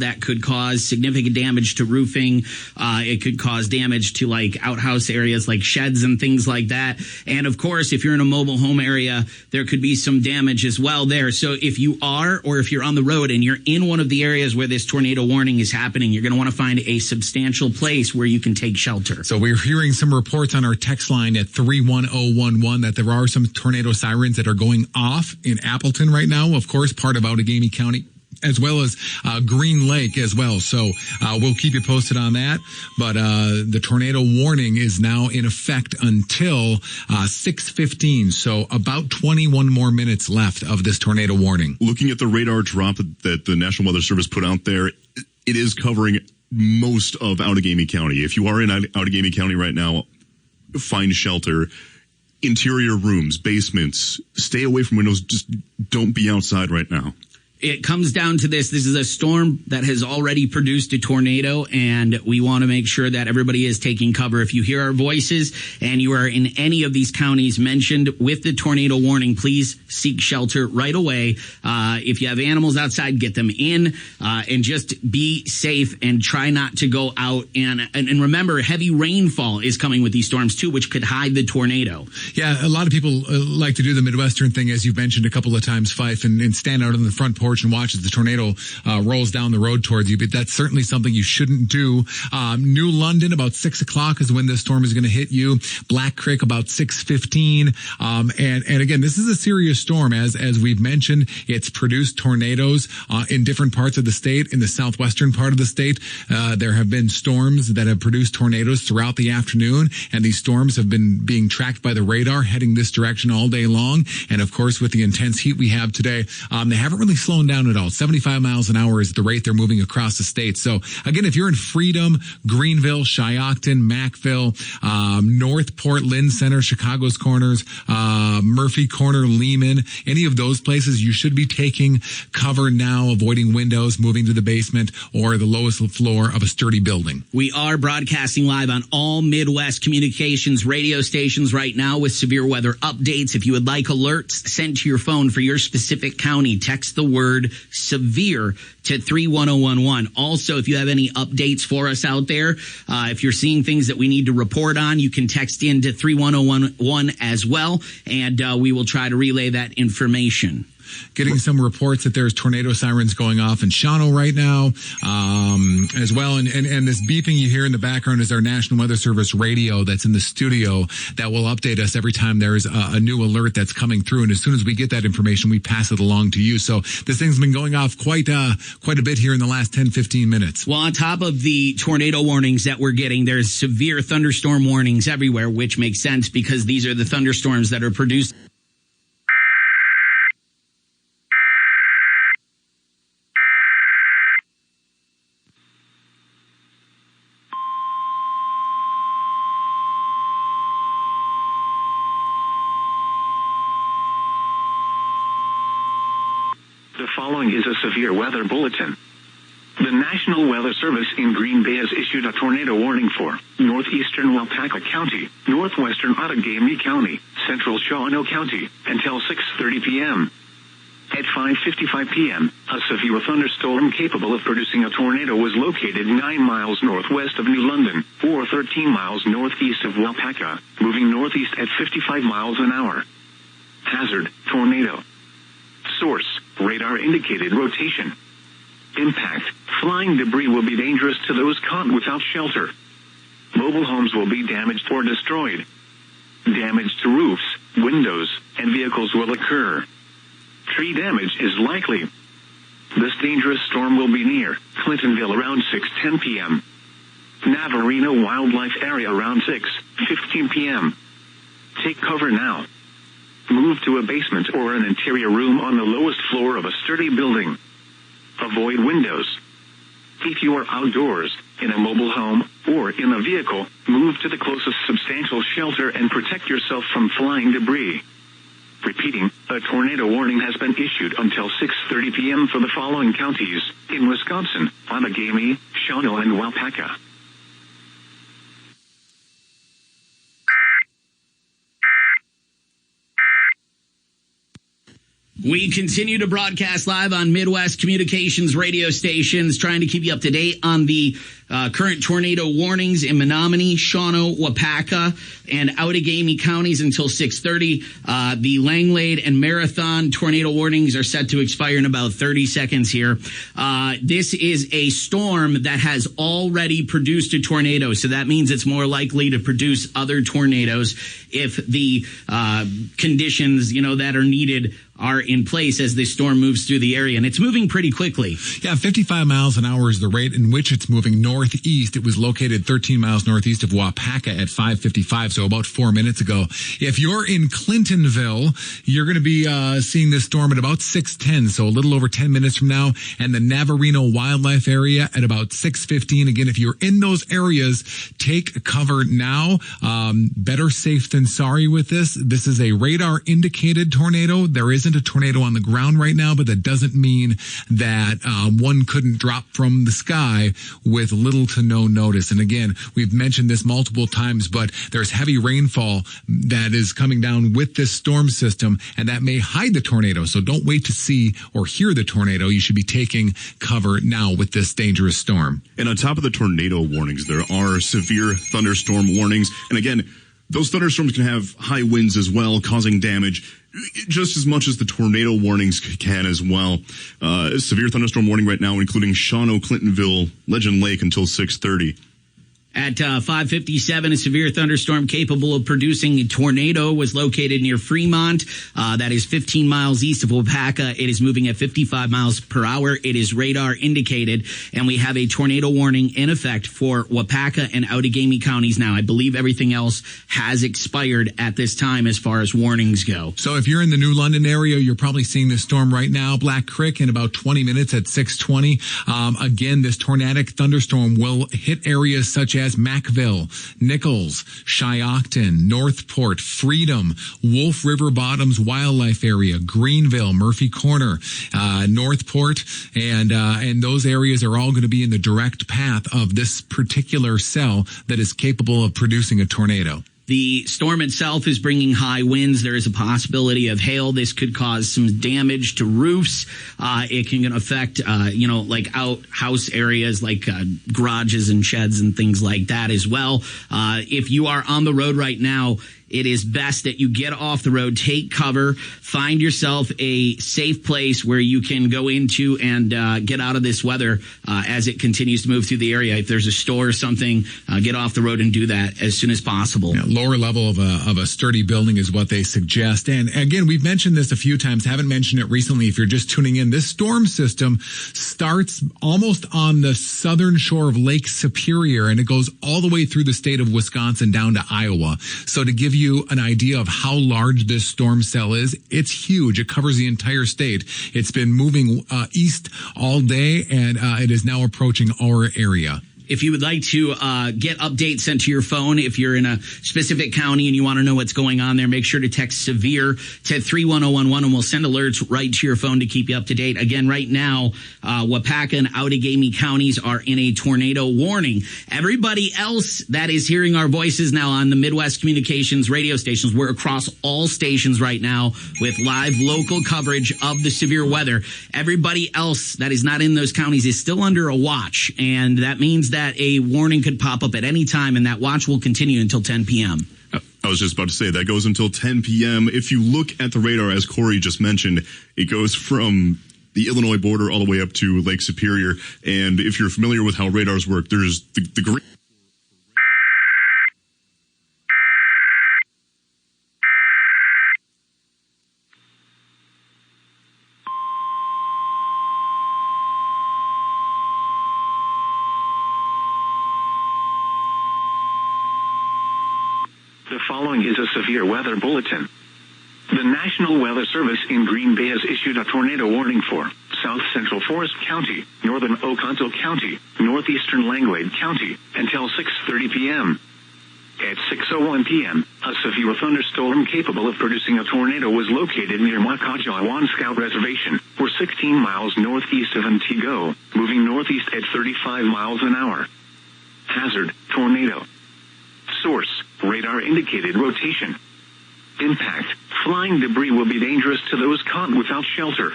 that could cause significant damage to roofing. It could cause damage to like outhouse areas like sheds and things like that. And of course, if you're in a mobile home area, there could be some damage as well there. So if you are, or if you're on the road and you're in one of the areas where this tornado warning is happening, you're going to want to find a substantial place where you can take shelter. So we're hearing some reports on our text line at 31011 that there are some tornado sirens that are going off in Appleton right now, of course, part of Outagamie County, as well as Green Lake as well. So we'll keep you posted on that. But the tornado warning is now in effect until 6:15. So about 21 more minutes left of this tornado warning. Looking at the radar drop that the National Weather Service put out there, it is covering most of Outagamie County. If you are in Outagamie County right now, find shelter. Interior rooms, basements, stay away from windows. Just don't be outside right now. It comes down to this. This is a storm that has already produced a tornado, and we want to make sure that everybody is taking cover. If you hear our voices and you are in any of these counties mentioned with the tornado warning, please seek shelter right away. If you have animals outside, get them in, and just be safe and try not to go out. And remember, heavy rainfall is coming with these storms too, which could hide the tornado. Yeah, a lot of people like to do the Midwestern thing, as you've mentioned a couple of times, Fife, and stand out on the front porch and watch as the tornado rolls down the road towards you. But that's certainly something you shouldn't do. New London, about 6 o'clock is when this storm is going to hit you. Black Creek, about 6:15. And again, this is a serious storm. As we've mentioned, it's produced tornadoes in different parts of the state. In the southwestern part of the state, there have been storms that have produced tornadoes throughout the afternoon. And these storms have been being tracked by the radar heading this direction all day long. And of course, with the intense heat we have today, they haven't really slowed down at all. 75 miles an hour is the rate they're moving across the state. So again, if you're in Freedom, Greenville, Shiocton, Mackville, Northport, Lynn Center, Chicago's Corners, Murphy Corner, Lehman, any of those places, you should be taking cover now, avoiding windows, moving to the basement or the lowest floor of a sturdy building. We are broadcasting live on all Midwest communications radio stations right now with severe weather updates. If you would like alerts sent to your phone for your specific county, text the word severe to 31011. Also, if you have any updates for us out there, if you're seeing things that we need to report on, you can text in to 31011 as well, and we will try to relay that information. Getting some reports that there's tornado sirens going off in Shawano right now, as well. And this beeping you hear in the background is our National Weather Service radio that's in the studio that will update us every time there's a new alert that's coming through. And as soon as we get that information, we pass it along to you. So this thing's been going off quite a bit here in the last 10, 15 minutes. Well, on top of the tornado warnings that we're getting, there's severe thunderstorm warnings everywhere, which makes sense because these are the thunderstorms that are produced. The following is a severe weather bulletin. The National Weather Service in Green Bay has issued a tornado warning for northeastern Waupaca County, northwestern Outagamie County, central Shawano County, until 6:30 p.m. At 5:55 p.m., a severe thunderstorm capable of producing a tornado was located 9 miles northwest of New London, or 13 miles northeast of Waupaca, moving northeast at 55 miles an hour. Hazard, tornado. Source, radar indicated rotation. Impact, flying debris will be dangerous to those caught without shelter. Mobile homes will be damaged or destroyed. Damage to roofs, windows, and vehicles will occur. Tree damage is likely. This dangerous storm will be near Clintonville around 6:10 p.m. Navarino Wildlife Area around 6:15 p.m. Take cover now. Move to a basement or an interior room on the lowest floor of a sturdy building. Avoid windows. If you are outdoors, in a mobile home, or in a vehicle, move to the closest substantial shelter and protect yourself from flying debris. Repeating, a tornado warning has been issued until 6:30 p.m. for the following counties in Wisconsin: Outagamie, Shawano, and Waupaca. We continue to broadcast live on Midwest Communications radio stations, trying to keep you up to date on the current tornado warnings in Menominee, Shawano, Wapaka, and Outagamie counties until 6:30. The Langlade and Marathon tornado warnings are set to expire in about 30 seconds here. This is a storm that has already produced a tornado, so that means it's more likely to produce other tornadoes if the conditions, that are needed are in place as this storm moves through the area, and it's moving pretty quickly. Yeah, 55 miles an hour is the rate in which it's moving northeast. It was located 13 miles northeast of Wapaka at 5:55, so about 4 minutes ago. If you're in Clintonville, you're going to be seeing this storm at about 6:10, so a little over 10 minutes from now, and the Navarino Wildlife Area at about 6:15. Again, if you're in those areas, take cover now. Better safe than sorry with this. This is a radar-indicated tornado. There isn't a tornado on the ground right now, but that doesn't mean that one couldn't drop from the sky with little to no notice. And again, we've mentioned this multiple times, but there's heavy rainfall that is coming down with this storm system, and that may hide the tornado. So don't wait to see or hear the tornado. You should be taking cover now with this dangerous storm. And on top of the tornado warnings, there are severe thunderstorm warnings. And again, those thunderstorms can have high winds as well, causing damage just as much as the tornado warnings can as well. Severe thunderstorm warning right now, including Shawano, Clintonville, Legend Lake until 6:30. At 5:57, a severe thunderstorm capable of producing a tornado was located near Fremont. That is 15 miles east of Wapaka. It is moving at 55 miles per hour. It is radar indicated, and we have a tornado warning in effect for Wapaka and Outagamie counties now. I believe everything else has expired at this time as far as warnings go. So if you're in the New London area, you're probably seeing this storm right now. Black Creek in about 20 minutes at 6:20. Again, this tornadic thunderstorm will hit areas such as Mackville, Nichols, Shiocton, Northport, Freedom, Wolf River Bottoms Wildlife Area, Greenville, Murphy Corner, Northport, and those areas are all going to be in the direct path of this particular cell that is capable of producing a tornado. The storm itself is bringing high winds. There is a possibility of hail. This could cause some damage to roofs. It can affect, like house areas like garages and sheds and things like that as well. If you are on the road right now, it is best that you get off the road, take cover, find yourself a safe place where you can go into and get out of this weather as it continues to move through the area. If there's a store or something, get off the road and do that as soon as possible. Yeah, lower level of a sturdy building is what they suggest. And again, we've mentioned this a few times, haven't mentioned it recently. If you're just tuning in, this storm system starts almost on the southern shore of Lake Superior, and it goes all the way through the state of Wisconsin down to Iowa. So to give you an idea of how large this storm cell is, it's huge. It covers the entire state. It's been moving east all day, and it is now approaching our area. If you would like to get updates sent to your phone, if you're in a specific county and you want to know what's going on there, make sure to text SEVERE to 31011, and we'll send alerts right to your phone to keep you up to date. Again, right now, Wapaka and Outagamie counties are in a tornado warning. Everybody else that is hearing our voices now on the Midwest Communications radio stations, we're across all stations right now with live local coverage of the severe weather. Everybody else that is not in those counties is still under a watch, and that means that a warning could pop up at any time, and that watch will continue until 10 p.m. I was just about to say that goes until 10 p.m. If you look at the radar, as Corey just mentioned, it goes from the Illinois border all the way up to Lake Superior. And if you're familiar with how radars work, there's the green. The following is a severe weather bulletin. The National Weather Service in Green Bay has issued a tornado warning for South Central Forest County, Northern Oconto County, Northeastern Langlade County until 6:30 p.m. At 6:01 p.m., a severe thunderstorm capable of producing a tornado was located near Wakajawan Scout Reservation, or 16 miles northeast of Antigo, moving northeast at 35 miles an hour. Hazard, tornado. Source, radar indicated rotation. Impact, Flying debris will be dangerous to those caught without shelter.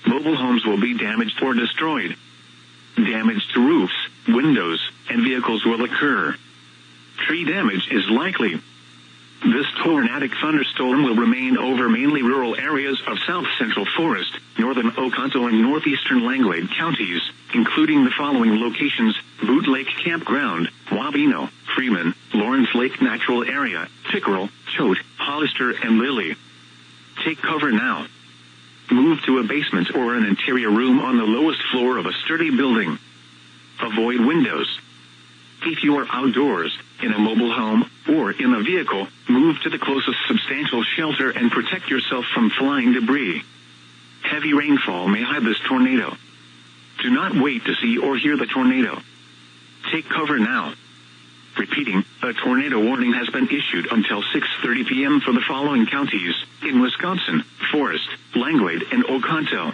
Mobile homes will be damaged or destroyed. Damage to roofs, windows, and vehicles will occur. Tree damage is likely. This tornadic thunderstorm will remain over mainly rural areas of south central Forest, northern Oconto, and northeastern Langlade counties, including the following locations: Boot Lake Campground, Wabeno, Freeman, Lawrence Lake Natural Area, Pickerel, Choate, Hollister, and Lilly. Take cover now. Move to a basement or an interior room on the lowest floor of a sturdy building. Avoid windows. If you are outdoors, in a mobile home, or in a vehicle, move to the closest substantial shelter and protect yourself from flying debris. Heavy rainfall may hide this tornado. Do not wait to see or hear the tornado. Take cover now. Repeating, a tornado warning has been issued until 6:30 p.m. for the following counties in Wisconsin: Forest, Langlade, and Oconto.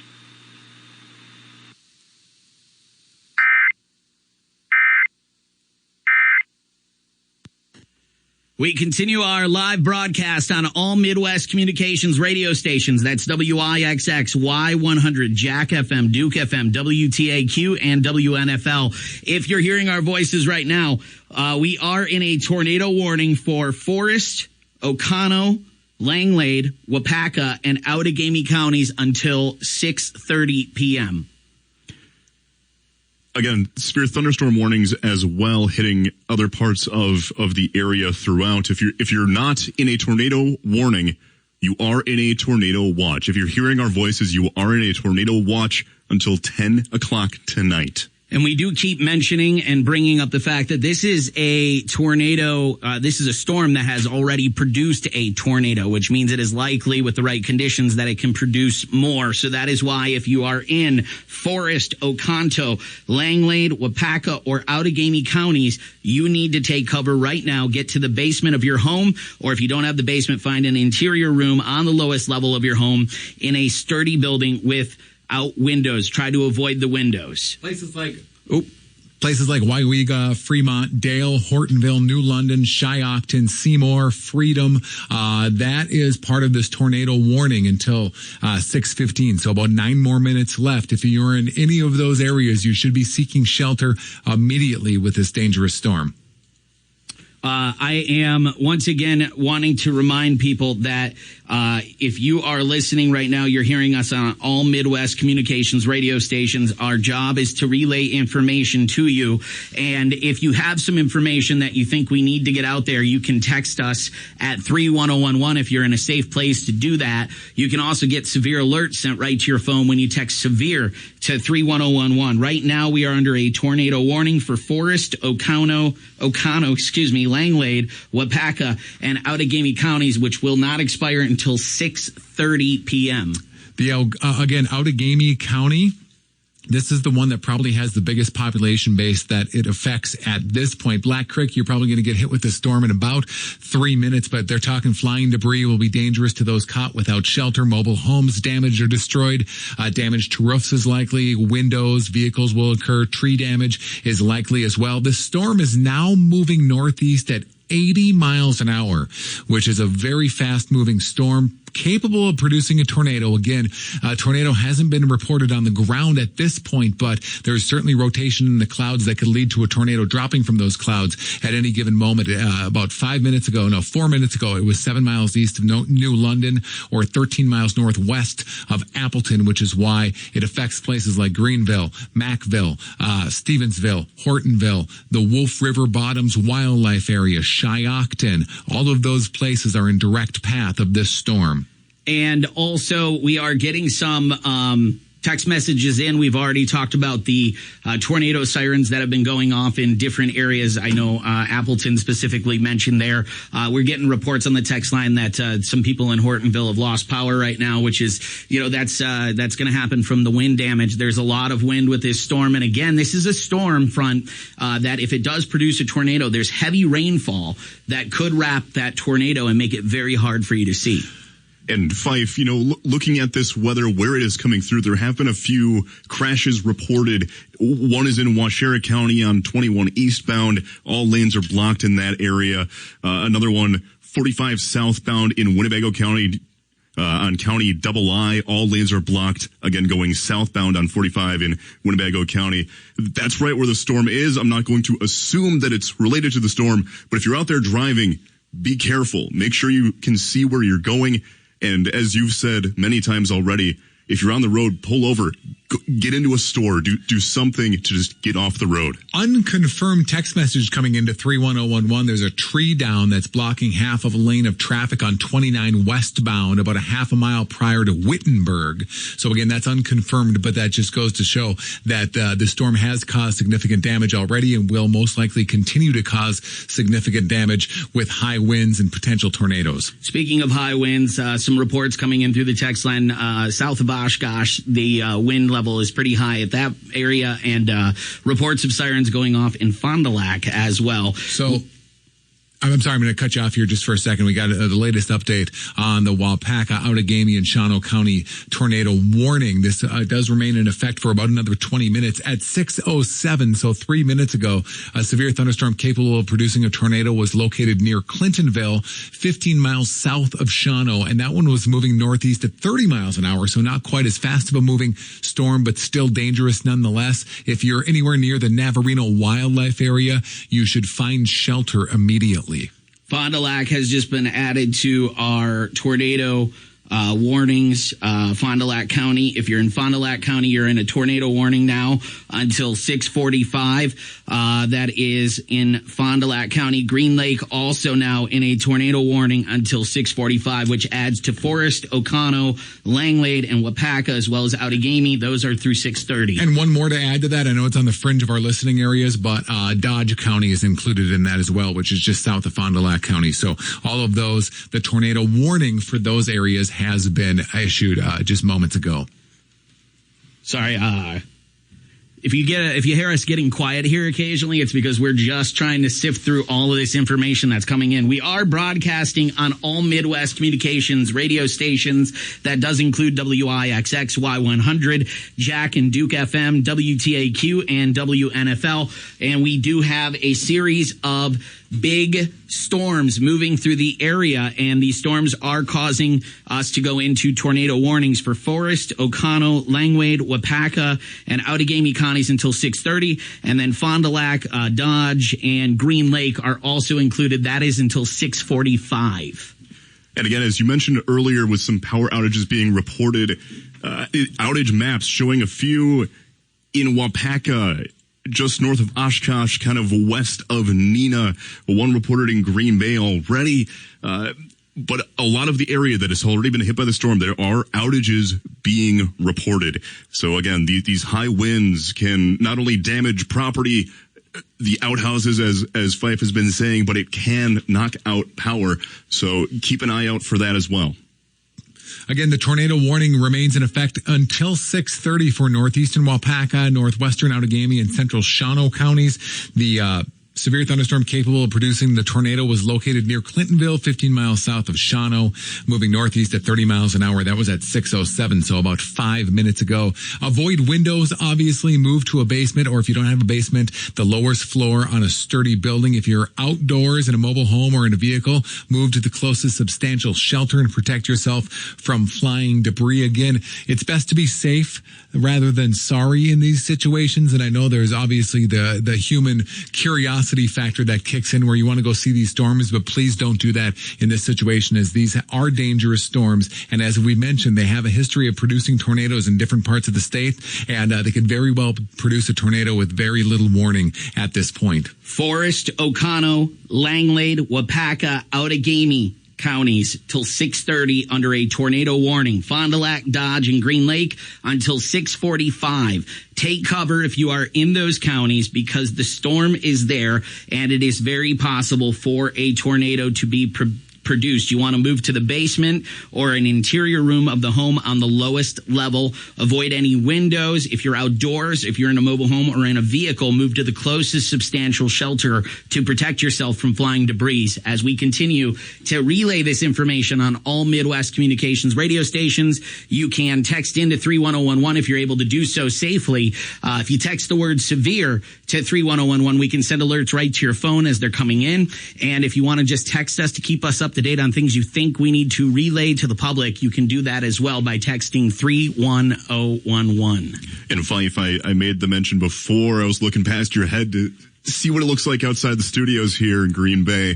We continue our live broadcast on all Midwest communications radio stations. That's WIXX, Y100, Jack FM, Duke FM, WTAQ, and WNFL. If you're hearing our voices right now, we are in a tornado warning for Forest, Oconto, Langlade, Wapaka, and Outagamie counties until 6:30 p.m. Again, severe thunderstorm warnings as well hitting other parts of the area throughout. If you're not in a tornado warning, you are in a tornado watch. If you're hearing our voices, you are in a tornado watch until 10 o'clock tonight. And we do keep mentioning and bringing up the fact that this is a tornado. This is a storm that has already produced a tornado, which means it is likely with the right conditions that it can produce more. So that is why if you are in Forest, Oconto, Langlade, Wapaka, or Outagamie counties, you need to take cover right now. Get to the basement of your home, or if you don't have the basement, find an interior room on the lowest level of your home in a sturdy building without windows. Try to avoid the windows. Places like Waiwega, Fremont, Dale, Hortonville, New London, Shiocton, Seymour, Freedom. That is part of this tornado warning until 6:15. So about 9 more minutes left. If you're in any of those areas, you should be seeking shelter immediately with this dangerous storm. I am once again wanting to remind people that if you are listening right now, you're hearing us on all Midwest communications radio stations. Our job is to relay information to you. And if you have some information that you think we need to get out there, you can text us at 31011 if you're in a safe place to do that. You can also get severe alerts sent right to your phone when you text severe to 31011. Right now, we are under a tornado warning for Forest, Oconto, Langlade, Wapaka, and Outagamie counties, which will not expire until 6:30 p.m. Again, Outagamie County, this is the one that probably has the biggest population base that it affects at this point. Black Creek, you're probably going to get hit with the storm in about 3 minutes, but they're talking flying debris will be dangerous to those caught without shelter. Mobile homes damaged or destroyed. Damage to roofs is likely. Windows, vehicles will occur. Tree damage is likely as well. This storm is now moving northeast at 80 miles an hour, which is a very fast-moving storm, capable of producing a tornado. Again, a tornado hasn't been reported on the ground at this point, but there's certainly rotation in the clouds that could lead to a tornado dropping from those clouds at any given moment. About 4 minutes ago, it was 7 miles east of New London or 13 miles northwest of Appleton, which is why it affects places like Greenville, Mackville, Stevensville, Hortonville, the Wolf River Bottoms Wildlife Area, Shiocton. All of those places are in direct path of this storm. And also, we are getting some text messages in. We've already talked about the tornado sirens that have been going off in different areas. I know Appleton specifically mentioned there. We're getting reports on the text line that some people in Hortonville have lost power right now, which is, that's going to happen from the wind damage. There's a lot of wind with this storm. And again, this is a storm front that if it does produce a tornado, there's heavy rainfall that could wrap that tornado and make it very hard for you to see. And Fife, looking at this weather, where it is coming through, there have been a few crashes reported. One is in Waushara County on 21 eastbound. All lanes are blocked in that area. Another one 45 southbound in Winnebago County. On County Double I, all lanes are blocked. Again, going southbound on 45 in Winnebago County. That's right where the storm is. I'm not going to assume that it's related to the storm, but if you're out there driving, be careful. Make sure you can see where you're going. And as you've said many times already, if you're on the road, pull over, get into a store, do something to just get off the road. Unconfirmed text message coming into 31011. There's a tree down that's blocking half of a lane of traffic on 29 westbound, about a half a mile prior to Wittenberg. So again, that's unconfirmed, but that just goes to show that the storm has caused significant damage already and will most likely continue to cause significant damage with high winds and potential tornadoes. Speaking of high winds, some reports coming in through the text line south of Oshkosh. The wind level is pretty high at that area, and reports of sirens going off in Fond du Lac as well. So I'm sorry, I'm going to cut you off here just for a second. We got the latest update on the Waupaca, Outagamie, and Shawano County tornado warning. This does remain in effect for about another 20 minutes. At 6:07, so 3 minutes ago, a severe thunderstorm capable of producing a tornado was located near Clintonville, 15 miles south of Shawano, and that one was moving northeast at 30 miles an hour, so not quite as fast of a moving storm, but still dangerous nonetheless. If you're anywhere near the Navarino Wildlife Area, you should find shelter immediately. Fond du Lac has just been added to our tornado warnings. Fond du Lac County, if you're in Fond du Lac County, you're in a tornado warning now until 6:45. That is in Fond du Lac County. Green Lake also now in a tornado warning until 6:45, which adds to Forest, Oconto, Langlade, and Waupaca, as well as Outagamie. Those are through 6:30. And one more to add to that. I know it's on the fringe of our listening areas, but Dodge County is included in that as well, which is just south of Fond du Lac County. So all of those, the tornado warning for those areas has been issued just moments ago. Sorry, if you hear us getting quiet here occasionally, it's because we're just trying to sift through all of this information that's coming in. We are broadcasting on all Midwest communications radio stations. That does include WIXX, Y100, Jack and Duke FM, WTAQ, and WNFL. And we do have a series of big storms moving through the area, and these storms are causing us to go into tornado warnings for Forest, Oconto, Langlade, Waupaca, and Outagamie counties until 6:30, and then Fond du Lac, Dodge, and Green Lake are also included. That is until 6:45. And again, as you mentioned earlier, with some power outages being reported, outage maps showing a few in Waupaca, just north of Oshkosh, kind of west of Neenah, one reported in Green Bay already. But a lot of the area that has already been hit by the storm, there are outages being reported. So again, these high winds can not only damage property, the outhouses, as Fife has been saying, but it can knock out power. So keep an eye out for that as well. Again, the tornado warning remains in effect until 6:30 for northeastern Waupaca, northwestern Outagamie, and central Shawano counties. The severe thunderstorm capable of producing the tornado was located near Clintonville, 15 miles south of Shawano, moving northeast at 30 miles an hour. That was at 6:07, so about 5 minutes ago. Avoid windows, obviously. Move to a basement, or if you don't have a basement, the lowest floor on a sturdy building. If you're outdoors in a mobile home or in a vehicle, move to the closest substantial shelter and protect yourself from flying debris. Again, it's best to be safe rather than sorry in these situations, and I know there's obviously the human curiosity factor that kicks in where you want to go see these storms, but please don't do that in this situation, as these are dangerous storms. And as we mentioned, they have a history of producing tornadoes in different parts of the state, and they could very well produce a tornado with very little warning at this point. Forest, Oconto, Langlade, Waupaca, Outagamie counties till 6:30 under a tornado warning. Fond du Lac, Dodge, and Green Lake until 6:45. Take cover if you are in those counties, because the storm is there and it is very possible for a tornado to be produced. You want to move to the basement or an interior room of the home on the lowest level. Avoid any windows. If you're outdoors, if you're in a mobile home or in a vehicle, move to the closest substantial shelter to protect yourself from flying debris. As we continue to relay this information on all Midwest communications radio stations, you can text into 31011 if you're able to do so safely. If you text the word severe to 31011, we can send alerts right to your phone as they're coming in. And if you want to just text us to keep us up to date on things you think we need to relay to the public, you can do that as well by texting 31011. And Fife, I made the mention before. I was looking past your head to see what it looks like outside the studios here in Green Bay.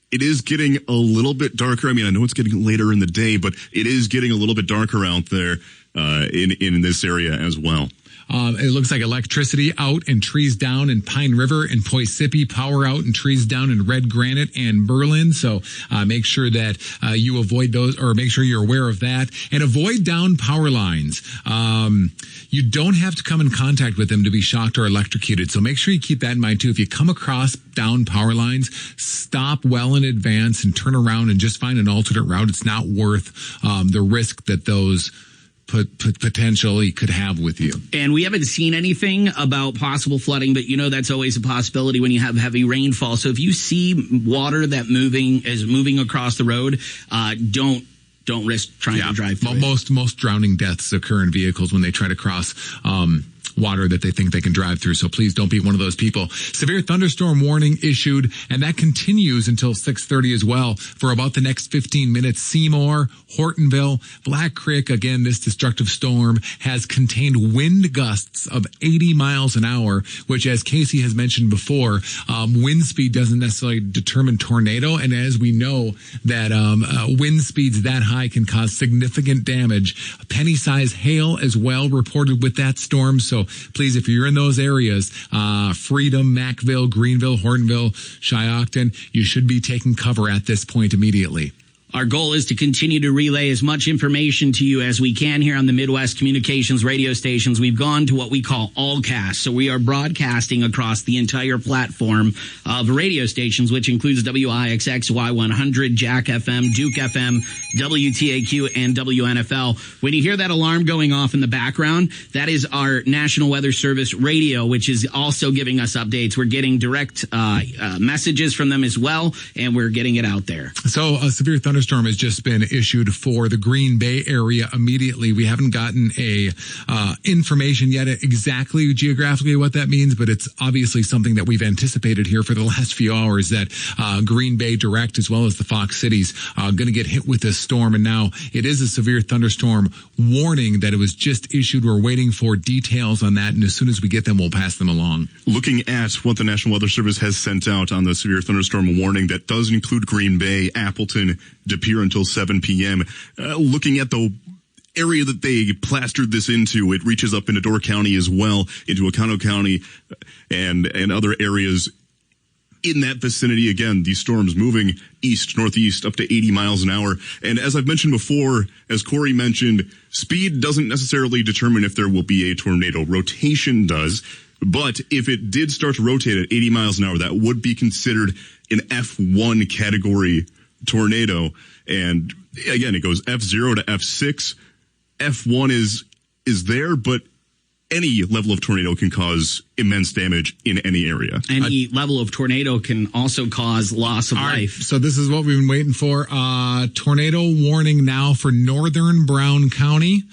It is getting a little bit darker. I mean, I know it's getting later in the day, but it is getting a little bit darker out there in this area as well. It looks like electricity out and trees down in Pine River and Poisippi, power out and trees down in Red Granite and Berlin. So make sure that you avoid those, or make sure you're aware of that, and avoid down power lines. You don't have to come in contact with them to be shocked or electrocuted. So make sure you keep that in mind too. If you come across down power lines, stop well in advance and turn around and just find an alternate route. It's not worth the risk that those potentially could have with you. And we haven't seen anything about possible flooding, but that's always a possibility when you have heavy rainfall. So if you see water that is moving across the road, don't risk trying to drive through it. Most drowning deaths occur in vehicles when they try to cross water that they think they can drive through. So please don't be one of those people. Severe thunderstorm warning issued, and that continues until 6:30 as well for about the next 15 minutes. Seymour, Hortonville, Black Creek. Again, this destructive storm has contained wind gusts of 80 miles an hour, which, as Casey has mentioned before, wind speed doesn't necessarily determine tornado. And as we know that wind speeds that high can cause significant damage. Penny-sized hail as well reported with that storm. So please, if you're in those areas, Freedom, Mackville, Greenville, Hortonville, Shiocton, you should be taking cover at this point immediately. Our goal is to continue to relay as much information to you as we can here on the Midwest Communications radio stations. We've gone to what we call all cast. So we are broadcasting across the entire platform of radio stations, which includes WIXX, Y100, Jack FM, Duke FM, WTAQ, and WNFL. When you hear that alarm going off in the background, that is our National Weather Service radio, which is also giving us updates. We're getting direct messages from them as well, and we're getting it out there. So a severe thunderstorm has just been issued for the Green Bay area immediately. We haven't gotten a information yet exactly geographically what that means, but it's obviously something that we've anticipated here for the last few hours, that Green Bay direct as well as the Fox cities going to get hit with this storm. And now it is a severe thunderstorm warning that it was just issued. We're waiting for details on that, and as soon as we get them, we'll pass them along. Looking at what the National Weather Service has sent out on the severe thunderstorm warning, that does include Green Bay, Appleton, De Pere until 7 p.m. Looking at the area that they plastered this into, it reaches up into Door County as well, into Oconto County and other areas in that vicinity. Again, these storms moving east, northeast, up to 80 miles an hour. And as I've mentioned before, as Corey mentioned, speed doesn't necessarily determine if there will be a tornado. Rotation does. But if it did start to rotate at 80 miles an hour, that would be considered an F1 category tornado. And again, it goes F0 to F6. F1 is there, but any level of tornado can cause immense damage in any area. Any level of tornado can also cause loss of life. So this is what we've been waiting for. Tornado warning now for northern Brown County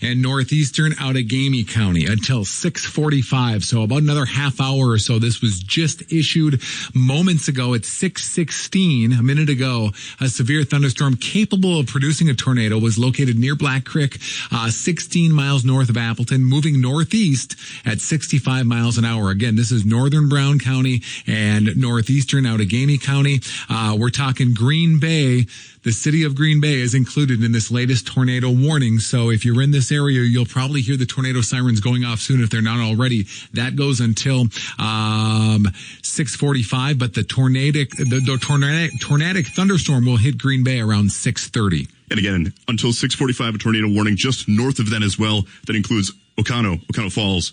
and northeastern Outagamie County until 6:45. So about another half hour or so. This was just issued moments ago at 6:16, a minute ago. A severe thunderstorm capable of producing a tornado was located near Black Creek, 16 miles north of Appleton, moving northeast at 65 miles an hour. Again, this is northern Brown County and northeastern Outagamie County. We're talking Green Bay. The city of Green Bay is included in this latest tornado warning. So if you're in this area, you'll probably hear the tornado sirens going off soon if they're not already. That goes until 6:45, but the tornadic thunderstorm will hit Green Bay around 6:30. And again, until 6:45, a tornado warning just north of that as well. That includes Oconto Falls,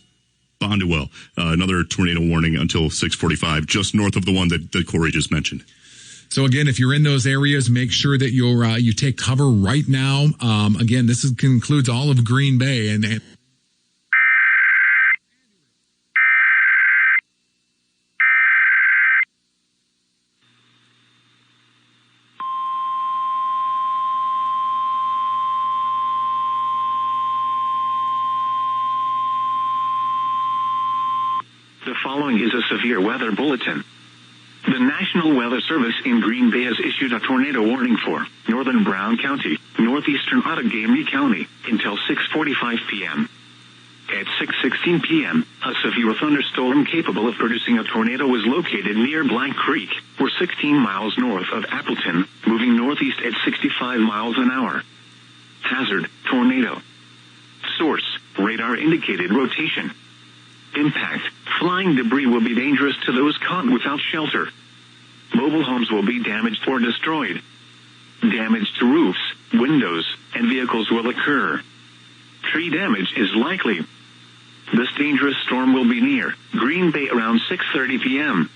Bondwell. Another tornado warning until 6:45, just north of the one that Corey just mentioned. So again, if you're in those areas, make sure that you take cover right now. Again, this concludes all of Green Bay and The following is a severe weather bulletin. The National Weather Service in Green Bay has issued a tornado warning for northern Brown County, northeastern Outagamie County, until 6:45 p.m. At 6:16 p.m., a severe thunderstorm capable of producing a tornado was located near Blank Creek, or 16 miles north of Appleton, moving northeast at 65 miles an hour. Hazard, tornado. Source, radar indicated rotation. Impact, flying debris will be dangerous to those caught without shelter. Mobile homes will be damaged or destroyed. Damage to roofs, windows, and vehicles will occur. Tree damage is likely. This dangerous storm will be near Green Bay around 6:30 p.m.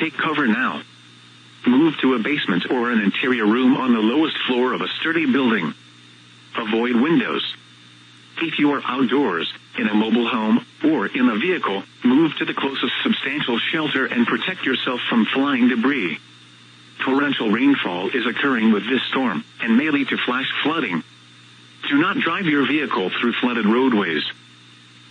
Take cover now. Move to a basement or an interior room on the lowest floor of a sturdy building. Avoid windows. If you are outdoors, in a mobile home, or in a vehicle, move to the closest substantial shelter and protect yourself from flying debris. Torrential rainfall is occurring with this storm, and may lead to flash flooding. Do not drive your vehicle through flooded roadways.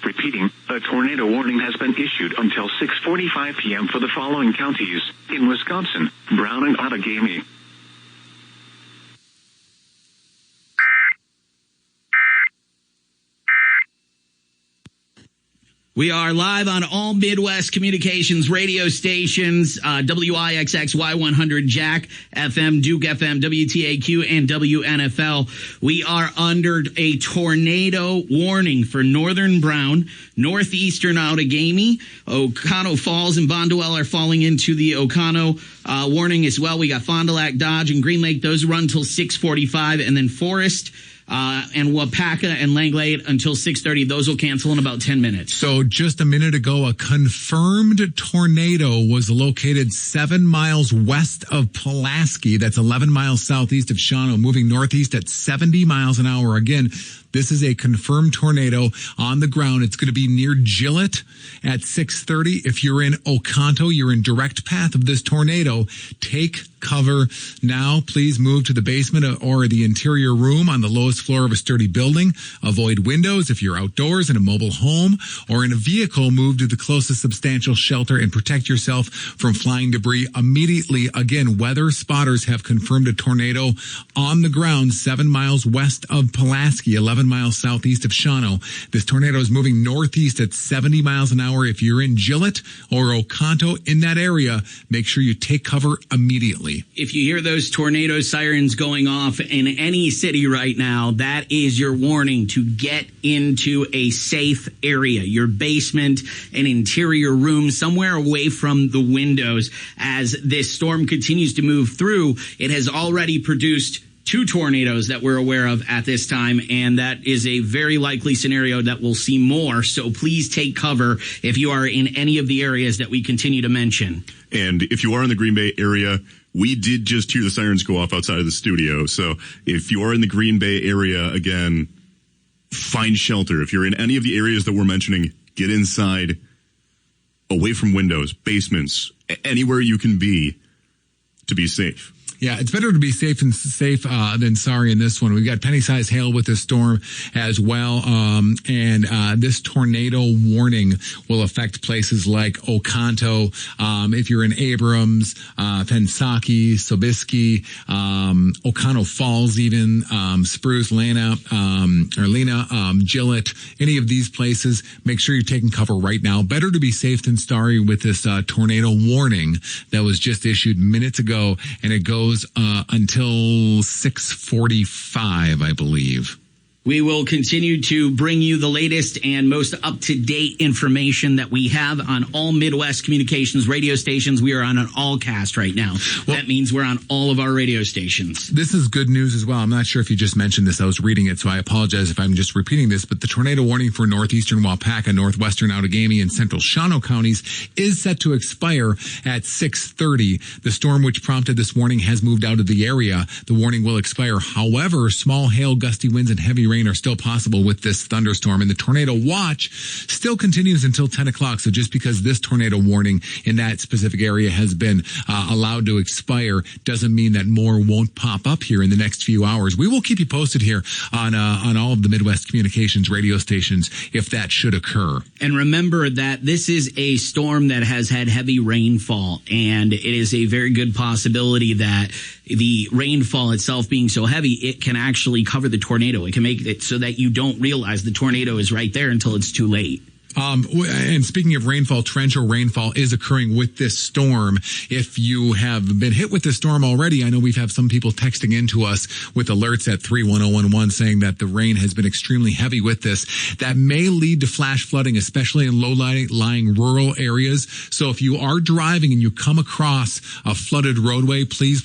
Repeating, a tornado warning has been issued until 6:45 p.m. for the following counties in Wisconsin: Brown and Outagamie. We are live on all Midwest Communications radio stations, WIXX, Y100, Jack FM, Duke FM, WTAQ, and WNFL. We are under a tornado warning for northern Brown, northeastern Outagamie. Oconto Falls and Bonduel are falling into the Oconto warning as well. We got Fond du Lac, Dodge, and Green Lake. Those run till 6:45, and then Forest and Wapaka and Langlade until 6:30. Those will cancel in about 10 minutes. So just a minute ago, a confirmed tornado was located 7 miles west of Pulaski. That's 11 miles southeast of Shawano, moving northeast at 70 miles an hour. Again, this is a confirmed tornado on the ground. It's going to be near Gillett at 6:30. If you're in Oconto, you're in direct path of this tornado. Take cover now. Please move to the basement or the interior room on the lowest floor of a sturdy building. Avoid windows if you're outdoors in a mobile home or in a vehicle. Move to the closest substantial shelter and protect yourself from flying debris immediately. Again, weather spotters have confirmed a tornado on the ground 7 miles west of Pulaski, 11 miles southeast of Shawano. This tornado is moving northeast at 70 miles an hour. If you're in Gillett or Oconto in that area, make sure you take cover immediately. If you hear those tornado sirens going off in any city right now, that is your warning to get into a safe area, your basement, an interior room, somewhere away from the windows. As this storm continues to move through, it has already produced 2 tornadoes that we're aware of at this time, and that is a very likely scenario that we'll see more. So please take cover if you are in any of the areas that we continue to mention. And if you are in the Green Bay area, we did just hear the sirens go off outside of the studio. So if you are in the Green Bay area, again, find shelter. If you're in any of the areas that we're mentioning, get inside, away from windows, basements, anywhere you can be to be safe. Yeah, it's better to be safe than sorry in this one. We've got penny-sized hail with this storm as well. And this tornado warning will affect places like Oconto. If you're in Abrams, Pensaki, Sobieski, Oconto Falls even, Spruce, Lena, Gillett, any of these places, make sure you're taking cover right now. Better to be safe than sorry with this tornado warning that was just issued minutes ago, and it goes until 6:45, I believe. We will continue to bring you the latest and most up-to-date information that we have on all Midwest Communications radio stations. We are on an all-cast right now. Well, that means we're on all of our radio stations. This is good news as well. I'm not sure if you just mentioned this. I was reading it, so I apologize if I'm just repeating this. But the tornado warning for northeastern Wapaka, northwestern Outagamie, and central Shawano counties is set to expire at 6:30. The storm which prompted this warning has moved out of the area. The warning will expire. However, small hail, gusty winds, and heavy rain rain are still possible with this thunderstorm. And the tornado watch still continues until 10 o'clock. So just because this tornado warning in that specific area has been allowed to expire doesn't mean that more won't pop up here in the next few hours. We will keep you posted here on all of the Midwest Communications radio stations if that should occur. And remember that this is a storm that has had heavy rainfall, and it is a very good possibility that the rainfall itself being so heavy, it can actually cover the tornado. It can make it so that you don't realize the tornado is right there until it's too late. And speaking of rainfall, torrential rainfall is occurring with this storm. If you have been hit with this storm already, I know we've had some people texting into us with alerts at 31011 saying that the rain has been extremely heavy with this. That may lead to flash flooding, especially in low-lying rural areas. So if you are driving and you come across a flooded roadway, please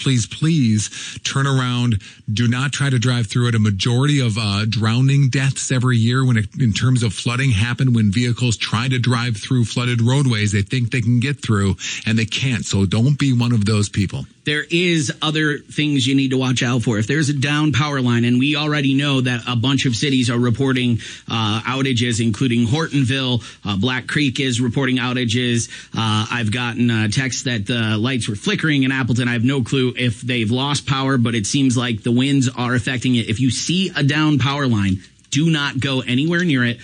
turn around. Do not try to drive through it. A majority of drowning deaths every year in terms of flooding happen when vehicles try to drive through flooded roadways. They think they can get through and they can't. So don't be one of those people. There is other things you need to watch out for. If there's a down power line, and we already know that a bunch of cities are reporting outages, including Hortonville, Black Creek is reporting outages. I've gotten texts that the lights were flickering in Appleton. I have no clue if they've lost power, but it seems like the winds are affecting it. If you see a down power line, do not go anywhere near it.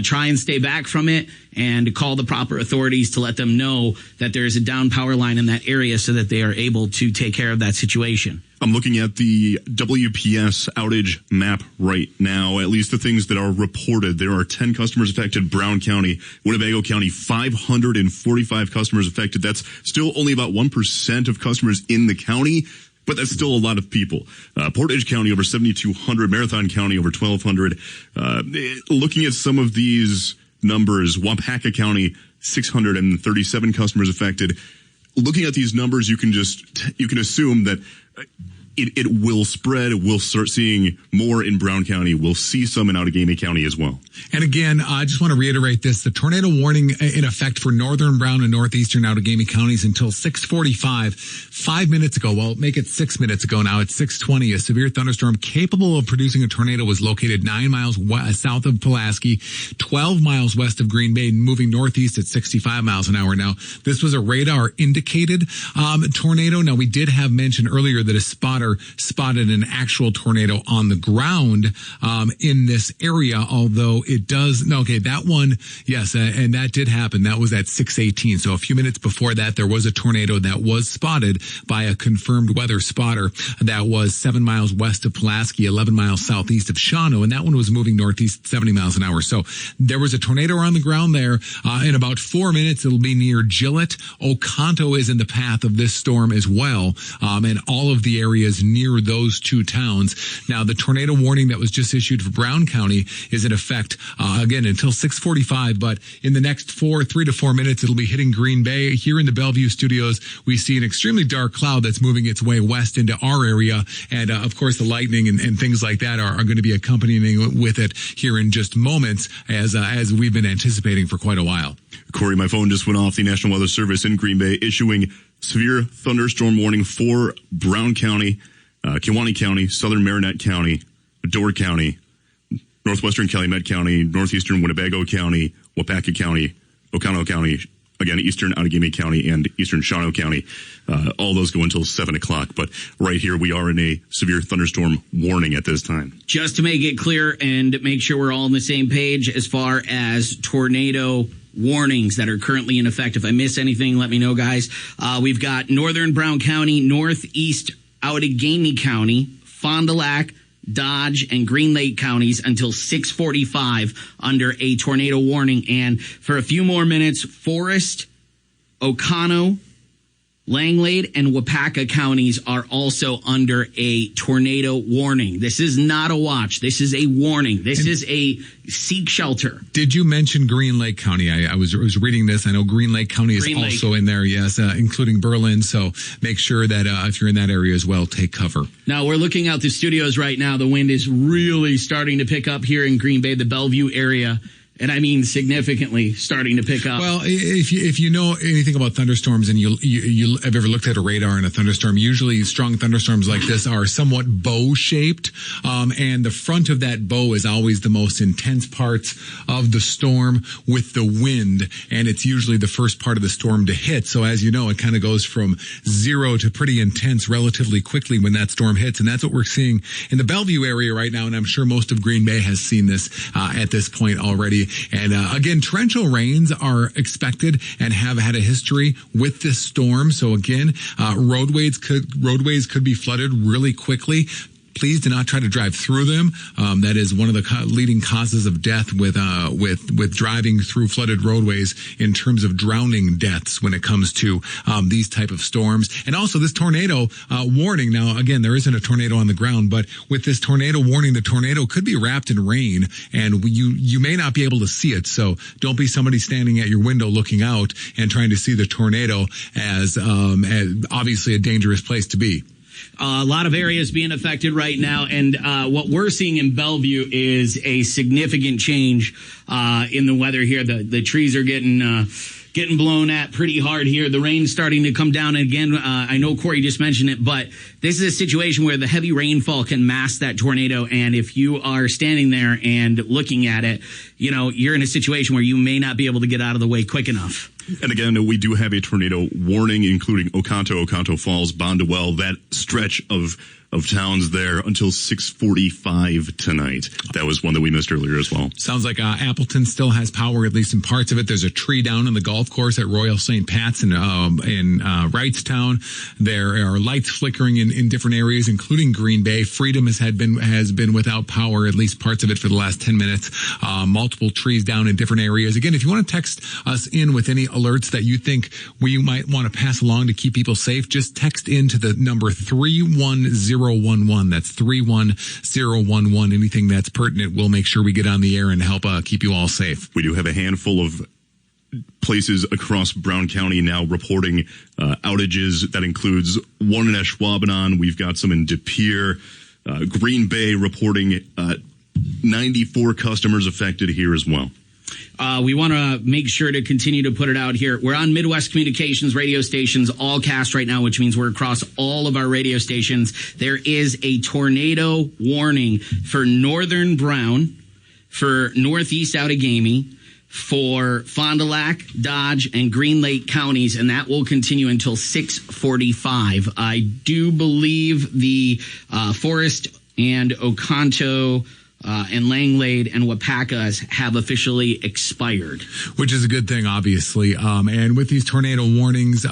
Try and stay back from it and call the proper authorities to let them know that there is a down power line in that area so that they are able to take care of that situation. I'm looking at the WPS outage map right now, at least the things that are reported. There are 10 customers affected, Brown County, Winnebago County, 545 customers affected. That's still only about 1% of customers in the county, but that's still a lot of people. Portage County over 7,200, Marathon County over 1,200. Looking at some of these numbers, Wapaka County, 637 customers affected. Looking at these numbers, you can assume that it will spread. We'll start seeing more in Brown County. We'll see some in Outagamie County as well. And again, I just want to reiterate this. The tornado warning in effect for northern Brown and northeastern Outagamie counties until 6:45, 5 minutes ago. Well, make it 6 minutes ago now. It's 6:20. A severe thunderstorm capable of producing a tornado was located 9 miles south of Pulaski, 12 miles west of Green Bay, moving northeast at 65 miles an hour. Now, this was a radar indicated tornado. Now, we did have mentioned earlier that a spotter spotted an actual tornado on the ground in this area, although it does that one, yes, and that did happen. That was at 6:18. So a few minutes before that, there was a tornado that was spotted by a confirmed weather spotter that was 7 miles west of Pulaski, 11 miles southeast of Shawano, and that one was moving northeast 70 miles an hour. So there was a tornado on the ground there. In about 4 minutes, it'll be near Gillett. Oconto is in the path of this storm as well, and all of the areas near those two towns. Now, the tornado warning that was just issued for Brown County is in effect, again, until 6:45, but in the next 3 to 4 minutes, it'll be hitting Green Bay. Here in the Bellevue studios, we see an extremely dark cloud that's moving its way west into our area. And, of course, the lightning and things like that are going to be accompanying with it here in just moments as we've been anticipating for quite a while. Corey, my phone just went off. The National Weather Service in Green Bay issuing severe thunderstorm warning for Brown County, Kewaunee County, Southern Marinette County, Door County, Northwestern Calumet County, Northeastern Winnebago County, Wapaka County, Oconto County, again, Eastern Outagamie County, and Eastern Shawano County. All those go until 7 o'clock. But right here, we are in a severe thunderstorm warning at this time. Just to make it clear and make sure we're all on the same page as far as tornado warnings that are currently in effect. If I miss anything, let me know, guys. We've got northern Brown County, northeast Outagamie County, Fond du Lac, Dodge, and Green Lake counties until 6:45 under a tornado warning. And for a few more minutes, Forest, Oconto, Langlade, and Wapaka counties are also under a tornado warning. This is not a watch. This is a warning. This is a seek shelter. Did you mention Green Lake County? I was reading this. I know Green Lake County is also in there, yes, including Berlin. So make sure that if you're in that area as well, take cover. Now, we're looking out the studios right now. The wind is really starting to pick up here in Green Bay, the Bellevue area. And I mean significantly starting to pick up. Well, if you know anything about thunderstorms and you have ever looked at a radar in a thunderstorm, usually strong thunderstorms like this are somewhat bow shaped, and the front of that bow is always the most intense parts of the storm with the wind, and it's usually the first part of the storm to hit. So as you know, it kind of goes from zero to pretty intense relatively quickly when that storm hits, and that's what we're seeing in the Bellevue area right now. And I'm sure most of Green Bay has seen this at this point already. And again, torrential rains are expected and have had a history with this storm. So again, roadways could be flooded really quickly. Please do not try to drive through them. That is one of the leading causes of death with driving through flooded roadways in terms of drowning deaths when it comes to these type of storms. And also this tornado warning. Now, again, there isn't a tornado on the ground, but with this tornado warning, the tornado could be wrapped in rain, and you may not be able to see it. So don't be somebody standing at your window looking out and trying to see the tornado as obviously a dangerous place to be. A lot of areas being affected right now, and what we're seeing in Bellevue is a significant change in the weather here. The trees are getting blown at pretty hard here. The rain's starting to come down. And again, I know Corey just mentioned it, but this is a situation where the heavy rainfall can mask that tornado. And if you are standing there and looking at it, you're in a situation where you may not be able to get out of the way quick enough. And again, we do have a tornado warning, including Oconto Falls, Bondwell, that stretch of towns there until 6:45 tonight. That was one that we missed earlier as well. Sounds like Appleton still has power, at least in parts of it. There's a tree down on the golf course at Royal St. Pat's in Wrightstown. There are lights flickering in different areas, including Green Bay. Freedom has been without power, at least parts of it, for the last 10 minutes. Multiple trees down in different areas. Again, if you want to text us in with any alerts that you think we might want to pass along to keep people safe, just text into the number 31011. That's 31011. Anything that's pertinent, we'll make sure we get on the air and help keep you all safe. We do have a handful of places across Brown County now reporting outages. That includes one in Ashwaubenon. We've got some in De Pere. Green Bay reporting 94 customers affected here as well. We want to make sure to continue to put it out here. We're on Midwest Communications radio stations, all cast right now, which means we're across all of our radio stations. There is a tornado warning for northern Brown, for northeast Outagamie, for Fond du Lac, Dodge, and Green Lake counties, and that will continue until 6:45. I do believe the Forest and Oconto and Langlade and Wapaka have officially expired. Which is a good thing, obviously. And with these tornado warnings,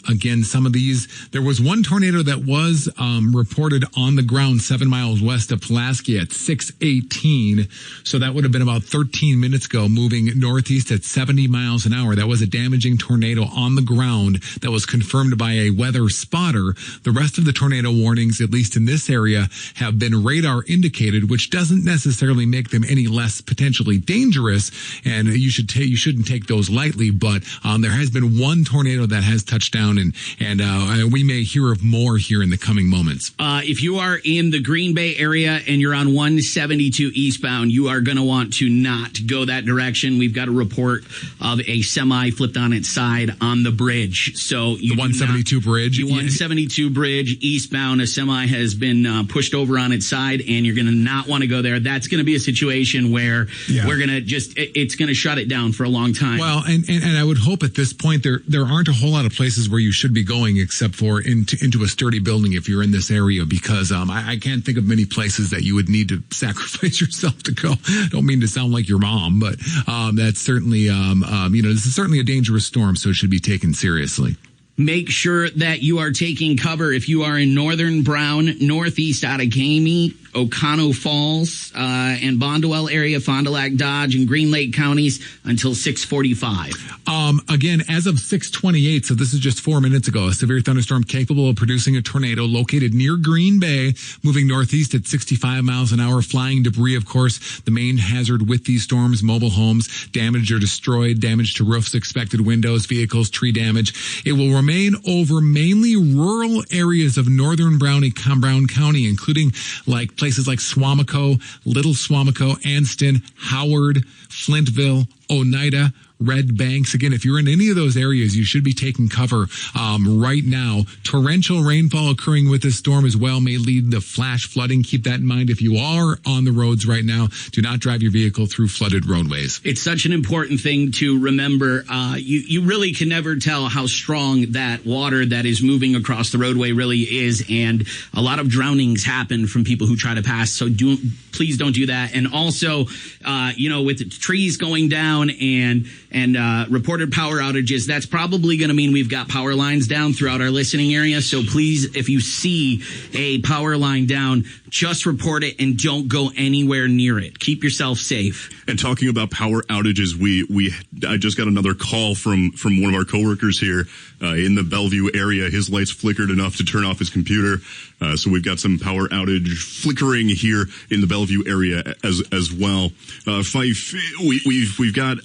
again, some of these, there was one tornado that was reported on the ground 7 miles west of Pulaski at 6:18. So that would have been about 13 minutes ago, moving northeast at 70 miles an hour. That was a damaging tornado on the ground that was confirmed by a weather spotter. The rest of the tornado warnings, at least in this area, have been radar indicated, which doesn't necessarily make them any less potentially dangerous, and you shouldn't take those lightly. But there has been one tornado that has touched down, and we may hear of more here in the coming moments. If you are in the Green Bay area and you're on 172 eastbound, you are going to want to not go that direction. We've got a report of a semi flipped on its side on the bridge. So the 172 bridge, the 172 bridge eastbound, a semi has been pushed over on its side, and you're going to not want to go there. That's going to be a situation where we're going to it's going to shut it down for a long time. Well, and I would hope at this point there aren't a whole lot of places where you should be going except for into a sturdy building if you're in this area, because I can't think of many places that you would need to sacrifice yourself to go. Don't mean to sound like your mom, but that's certainly this is certainly a dangerous storm, so it should be taken seriously. Make sure that you are taking cover if you are in northern Brown, northeast Outagamie, Oconto Falls, and Bondwell area, Fond du Lac, Dodge, and Green Lake counties until 6:45. Again, as of 6:28, so this is just 4 minutes ago, a severe thunderstorm capable of producing a tornado located near Green Bay, moving northeast at 65 miles an hour, flying debris, of course, the main hazard with these storms, mobile homes damaged or destroyed, damage to roofs, expected windows, vehicles, tree damage. It will remain over mainly rural areas of northern Brown County, including like places like Swamico, Little Swamico, Anston, Howard, Flintville, Oneida, Red Banks. Again, if you're in any of those areas, you should be taking cover right now. Torrential rainfall occurring with this storm as well may lead to flash flooding. Keep that in mind. If you are on the roads right now, do not drive your vehicle through flooded roadways. It's such an important thing to remember. You really can never tell how strong that water that is moving across the roadway really is, and a lot of drownings happen from people who try to pass. So please don't do that. And also, with the trees going down and reported power outages, that's probably going to mean we've got power lines down throughout our listening area. So please, if you see a power line down, just report it and don't go anywhere near it. Keep yourself safe. And talking about power outages, I just got another call from one of our coworkers here in the Bellevue area. His lights flickered enough to turn off his computer. So we've got some power outage flickering here in the Bellevue area as well. Fife, we've got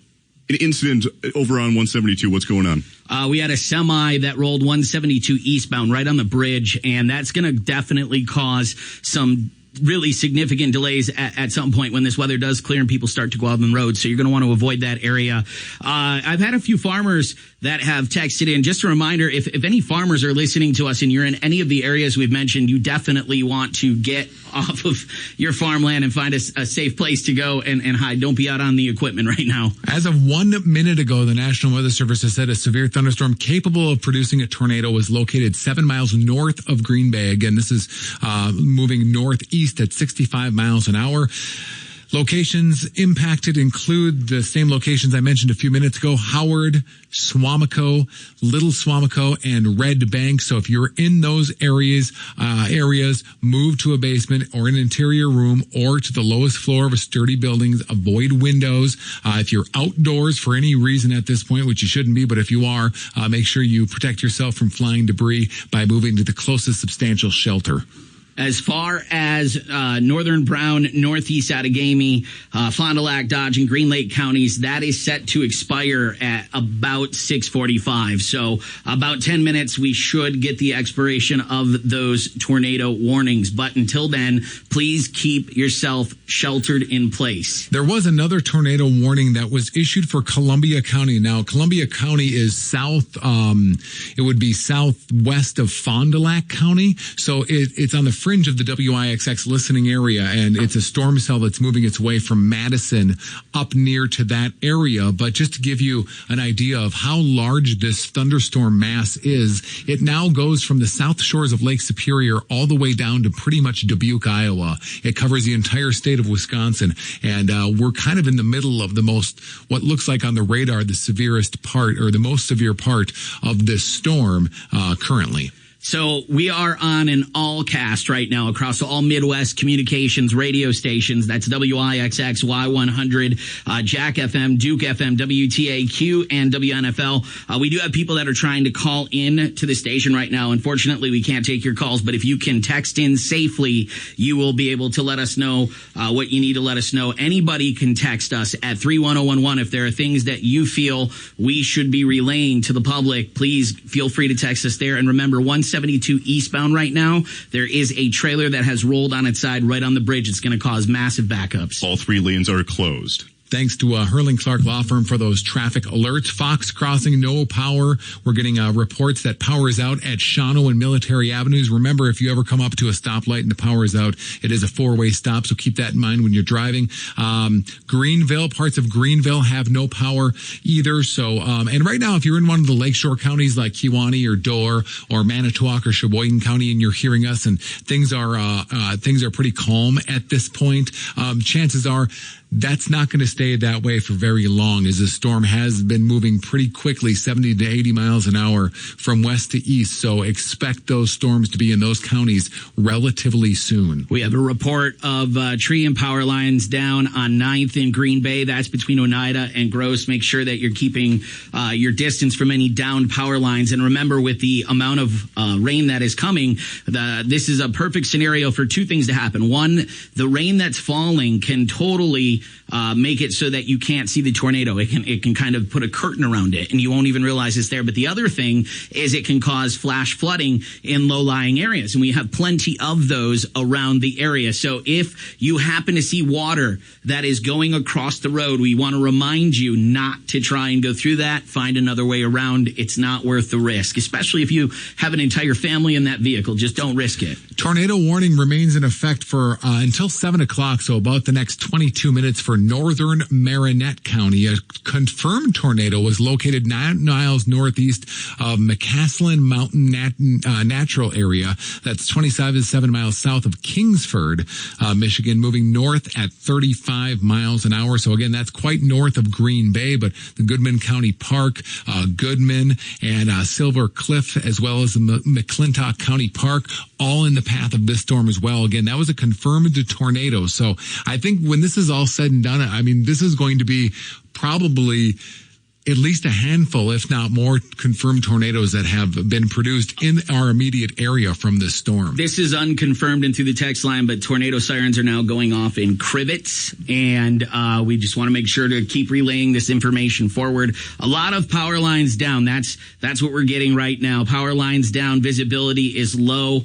an incident over on 172. What's going on? We had a semi that rolled 172 eastbound right on the bridge, and that's going to definitely cause some really significant delays at some point when this weather does clear and people start to go out on the road. So you're going to want to avoid that area. I've had a few farmers that have texted in. Just a reminder, if any farmers are listening to us and you're in any of the areas we've mentioned, you definitely want to get off of your farmland and find a safe place to go and hide. Don't be out on the equipment right now. As of 1 minute ago, the National Weather Service has said a severe thunderstorm capable of producing a tornado was located 7 miles north of Green Bay. Again, this is moving northeast at 65 miles an hour. Locations impacted include the same locations I mentioned a few minutes ago: Howard, Swamico, Little Swamico, and Red Bank. So if you're in those areas, move to a basement or an interior room or to the lowest floor of a sturdy building. Avoid windows. If you're outdoors for any reason at this point, which you shouldn't be, but if you are, make sure you protect yourself from flying debris by moving to the closest substantial shelter. As far as northern Brown, northeast Outagamie, Fond du Lac, Dodge, and Green Lake counties, that is set to expire at about 6:45. So about 10 minutes, we should get the expiration of those tornado warnings. But until then, please keep yourself sheltered in place. There was another tornado warning that was issued for Columbia County. Now, Columbia County is south, it would be southwest of Fond du Lac County. So it's on the fringe of the WIXX listening area, and it's a storm cell that's moving its way from Madison up near to that area. But just to give you an idea of how large this thunderstorm mass is, it now goes from the south shores of Lake Superior all the way down to pretty much Dubuque, Iowa. It covers the entire state of Wisconsin, and we're kind of in the middle of what looks like on the radar, the severest part or the most severe part of this storm currently. So we are on an all cast right now across all Midwest communications radio stations. That's WIXX, Y100, Jack FM, Duke FM, WTAQ, and WNFL. We do have people that are trying to call in to the station right now. Unfortunately, we can't take your calls, but if you can text in safely, you will be able to let us know what you need to let us know. Anybody can text us at 31011 if there are things that you feel we should be relaying to the public. Please feel free to text us there. And remember, 172 eastbound right now, there is a trailer that has rolled on its side right on the bridge. It's going to cause massive backups. All 3 lanes are closed. Thanks to Hurling Clark Law Firm for those traffic alerts. Fox Crossing, no power. We're getting reports that power is out at Shawano and Military Avenues. Remember, if you ever come up to a stoplight and the power is out, it is a 4-way stop, so keep that in mind when you're driving. Greenville, parts of Greenville have no power either. So, and right now, if you're in one of the lakeshore counties like Kewaunee or Door or Manitowoc or Sheboygan County and you're hearing us and things are pretty calm at this point, chances are that's not going to stay that way for very long, as the storm has been moving pretty quickly, 70 to 80 miles an hour from west to east. So expect those storms to be in those counties relatively soon. We have a report of tree and power lines down on 9th in Green Bay. That's between Oneida and Gross. Make sure that you're keeping your distance from any downed power lines. And remember, with the amount of rain that is coming, this is a perfect scenario for 2 things to happen. One, the rain that's falling can totally make it it so that you can't see the tornado. It can kind of put a curtain around it, and you won't even realize it's there. But the other thing is it can cause flash flooding in low-lying areas, and we have plenty of those around the area. So if you happen to see water that is going across the road, we want to remind you not to try and go through that. Find another way around. It's not worth the risk, especially if you have an entire family in that vehicle. Just don't risk it. Tornado warning remains in effect for until 7 o'clock, so about the next 22 minutes for northern Marinette County. A confirmed tornado was located 9 miles northeast of McCaslin Mountain Natural Area. That's 27 miles south of Kingsford, Michigan, moving north at 35 miles an hour. So again, that's quite north of Green Bay, but the Goodman County Park, Goodman and Silver Cliff, as well as the McClintock County Park, all in the path of this storm as well. Again, that was a confirmed tornado. So I think when this is all said and done, I mean, this is going to be probably at least a handful, if not more, confirmed tornadoes that have been produced in our immediate area from this storm. This is unconfirmed and through the text line, but tornado sirens are now going off in Crivets, and we just want to make sure to keep relaying this information forward. A lot of power lines down. That's what we're getting right now. Power lines down. Visibility is low.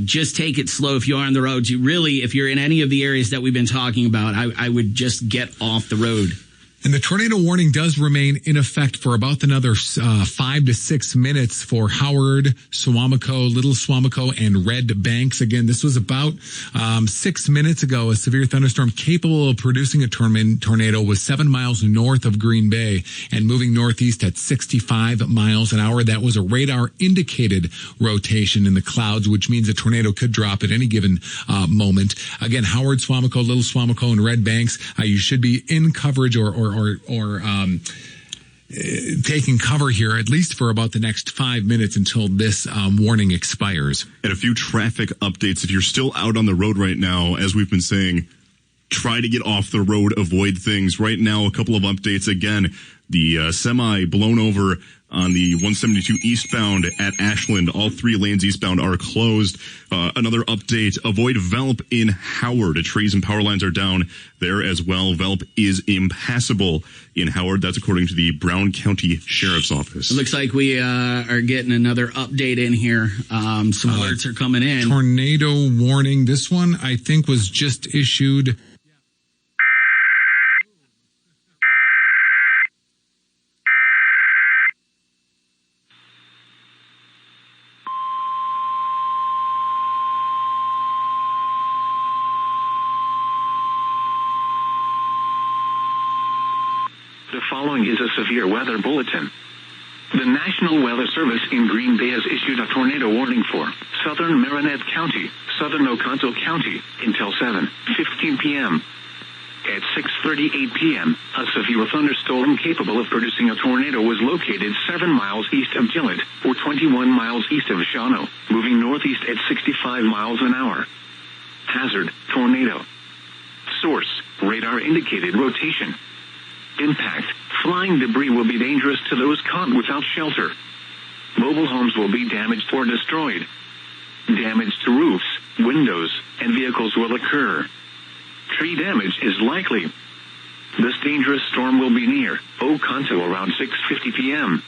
Just take it slow if you are on the roads. If you're in any of the areas that we've been talking about, I would just get off the road. And the tornado warning does remain in effect for about another 5 to 6 minutes for Howard, Suamico, Little Suamico, and Red Banks. Again, this was about 6 minutes ago. A severe thunderstorm capable of producing a tornado was 7 miles north of Green Bay and moving northeast at 65 miles an hour. That was a radar-indicated rotation in the clouds, which means a tornado could drop at any given moment. Again, Howard, Suamico, Little Suamico, and Red Banks, you should be in coverage or taking cover here at least for about the next 5 minutes until this warning expires. And a few traffic updates. If you're still out on the road right now, as we've been saying, try to get off the road, avoid things. Right now, a couple of updates. Again, the semi blown over on the 172 eastbound at Ashland. All 3 lanes eastbound are closed. Another update, avoid Velp in Howard. Trees and power lines are down there as well. Velp is impassable in Howard. That's according to the Brown County Sheriff's Office. It looks like we are getting another update in here. Some alerts are coming in. Tornado warning. This one, I think, was just issued. The following is a severe weather bulletin. The National Weather Service in Green Bay has issued a tornado warning for southern Marinette County, southern Oconto County until 7:15 p.m. At 6:38 p.m., a severe thunderstorm capable of producing a tornado was located 7 miles east of Gillett, or 21 miles east of Shawano, moving northeast at 65 miles an hour. Hazard, tornado. Source, radar-indicated rotation. Impact, flying debris will be dangerous to those caught without shelter. Mobile homes will be damaged or destroyed. Damage to roofs, windows, and vehicles will occur. Tree damage is likely. This dangerous storm will be near Oconto around 6:50 p.m.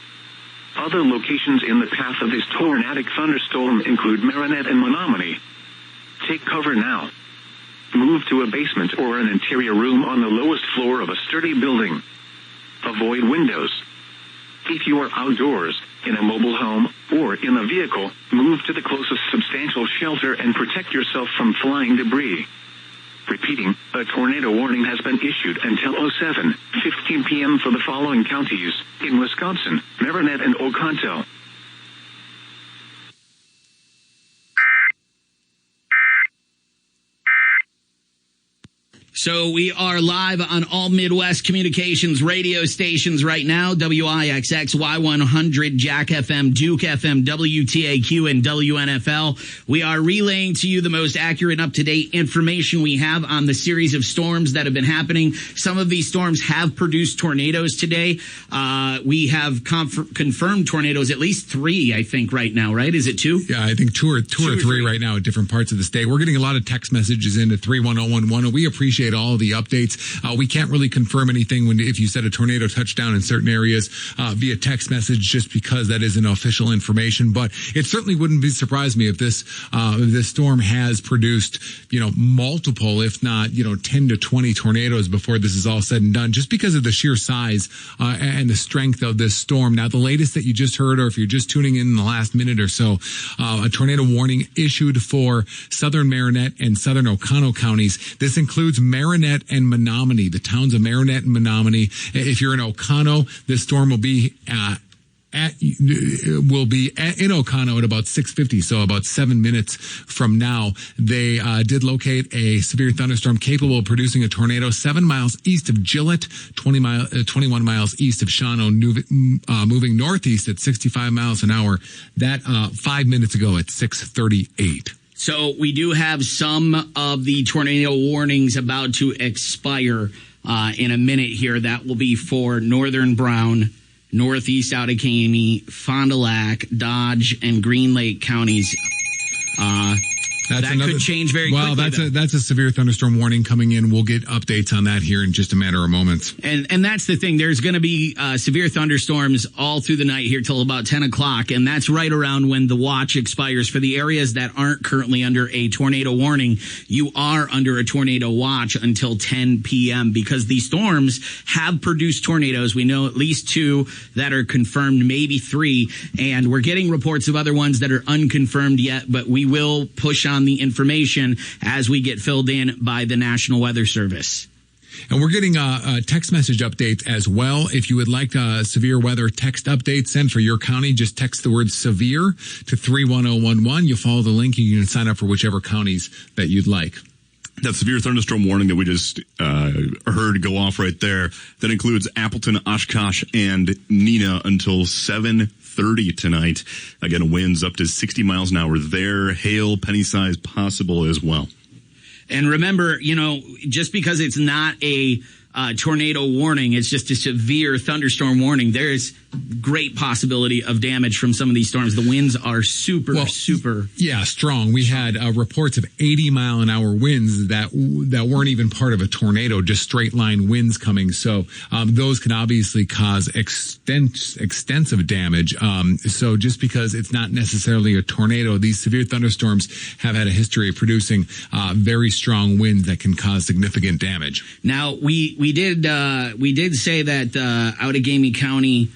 Other locations in the path of this tornadic thunderstorm include Marinette and Menominee. Take cover now. Move to a basement or an interior room on the lowest floor of a sturdy building. Avoid windows. If you are outdoors, in a mobile home, or in a vehicle, move to the closest substantial shelter and protect yourself from flying debris. Repeating, a tornado warning has been issued until 07:15 p.m. for the following counties in Wisconsin, Marinette and Oconto. So we are live on all Midwest communications radio stations right now. WIXX, Y100, Jack FM, Duke FM, WTAQ, and WNFL. We are relaying to you the most accurate and up-to-date information we have on the series of storms that have been happening. Some of these storms have produced tornadoes today. We have confirmed tornadoes, at least 3, I think, right now, right? Is it 2? Yeah, I think two or three right now at different parts of the state. We're getting a lot of text messages into 31011. We appreciate get all the updates. We can't really confirm anything if you said a tornado touchdown in certain areas via text message, just because that isn't official information. But it certainly wouldn't surprise me if this storm has produced, multiple, if not, 10 to 20 tornadoes before this is all said and done, just because of the sheer size and the strength of this storm. Now, the latest that you just heard, or if you're just tuning in the last minute or so, a tornado warning issued for southern Marinette and southern Oconto counties. This includes Marinette and Menominee, the towns of Marinette and Menominee. If you're in Oconto, this storm will be in Oconto at about 6:50, so about 7 minutes from now. They did locate a severe thunderstorm capable of producing a tornado 7 miles east of Gillett, 21 miles east of Shawano, moving northeast at 65 miles an hour. That 5 minutes ago at 6:38. So we do have some of the tornado warnings about to expire in a minute here. That will be for Northern Brown, Northeast Outagamie, Fond du Lac, Dodge, and Green Lake counties. Could change very quickly. Well, that's a severe thunderstorm warning coming in. We'll get updates on that here in just a matter of moments. And that's the thing. There's going to be severe thunderstorms all through the night here till about 10 o'clock, and that's right around when the watch expires. For the areas that aren't currently under a tornado warning, you are under a tornado watch until 10 p.m. because these storms have produced tornadoes. We know at least 2 that are confirmed, maybe 3, and we're getting reports of other ones that are unconfirmed yet, but we will push on the information as we get filled in by the National Weather Service. And we're getting a text message update as well. If you would like severe weather text updates sent for your county, just text the word severe to 31011. You'll follow the link and you can sign up for whichever counties that you'd like. That severe thunderstorm warning that we just heard go off right there, that includes Appleton, Oshkosh, and Neenah until 7:30 tonight. Again, winds up to 60 miles an hour there. Hail, penny size possible as well. And remember, just because it's not a tornado warning, it's just a severe thunderstorm warning, there's great possibility of damage from some of these storms. The winds are super. Yeah, strong. We had reports of 80-mile-an-hour winds that weren't even part of a tornado, just straight line winds coming. So those can obviously cause extensive damage. So just because it's not necessarily a tornado, these severe thunderstorms have had a history of producing very strong winds that can cause significant damage. Now, we did say that Outagamie County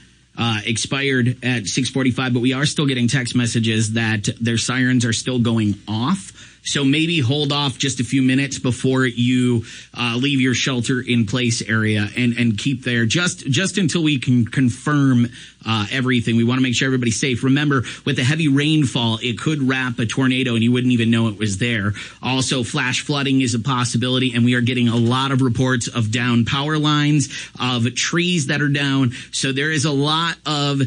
expired at 6:45, but we are still getting text messages that their sirens are still going off. So maybe hold off just a few minutes before you leave your shelter in place area and keep there just until we can confirm everything. We want to make sure everybody's safe. Remember, with the heavy rainfall, it could wrap a tornado and you wouldn't even know it was there. Also, flash flooding is a possibility, and we are getting a lot of reports of down power lines, of trees that are down. So there is a lot of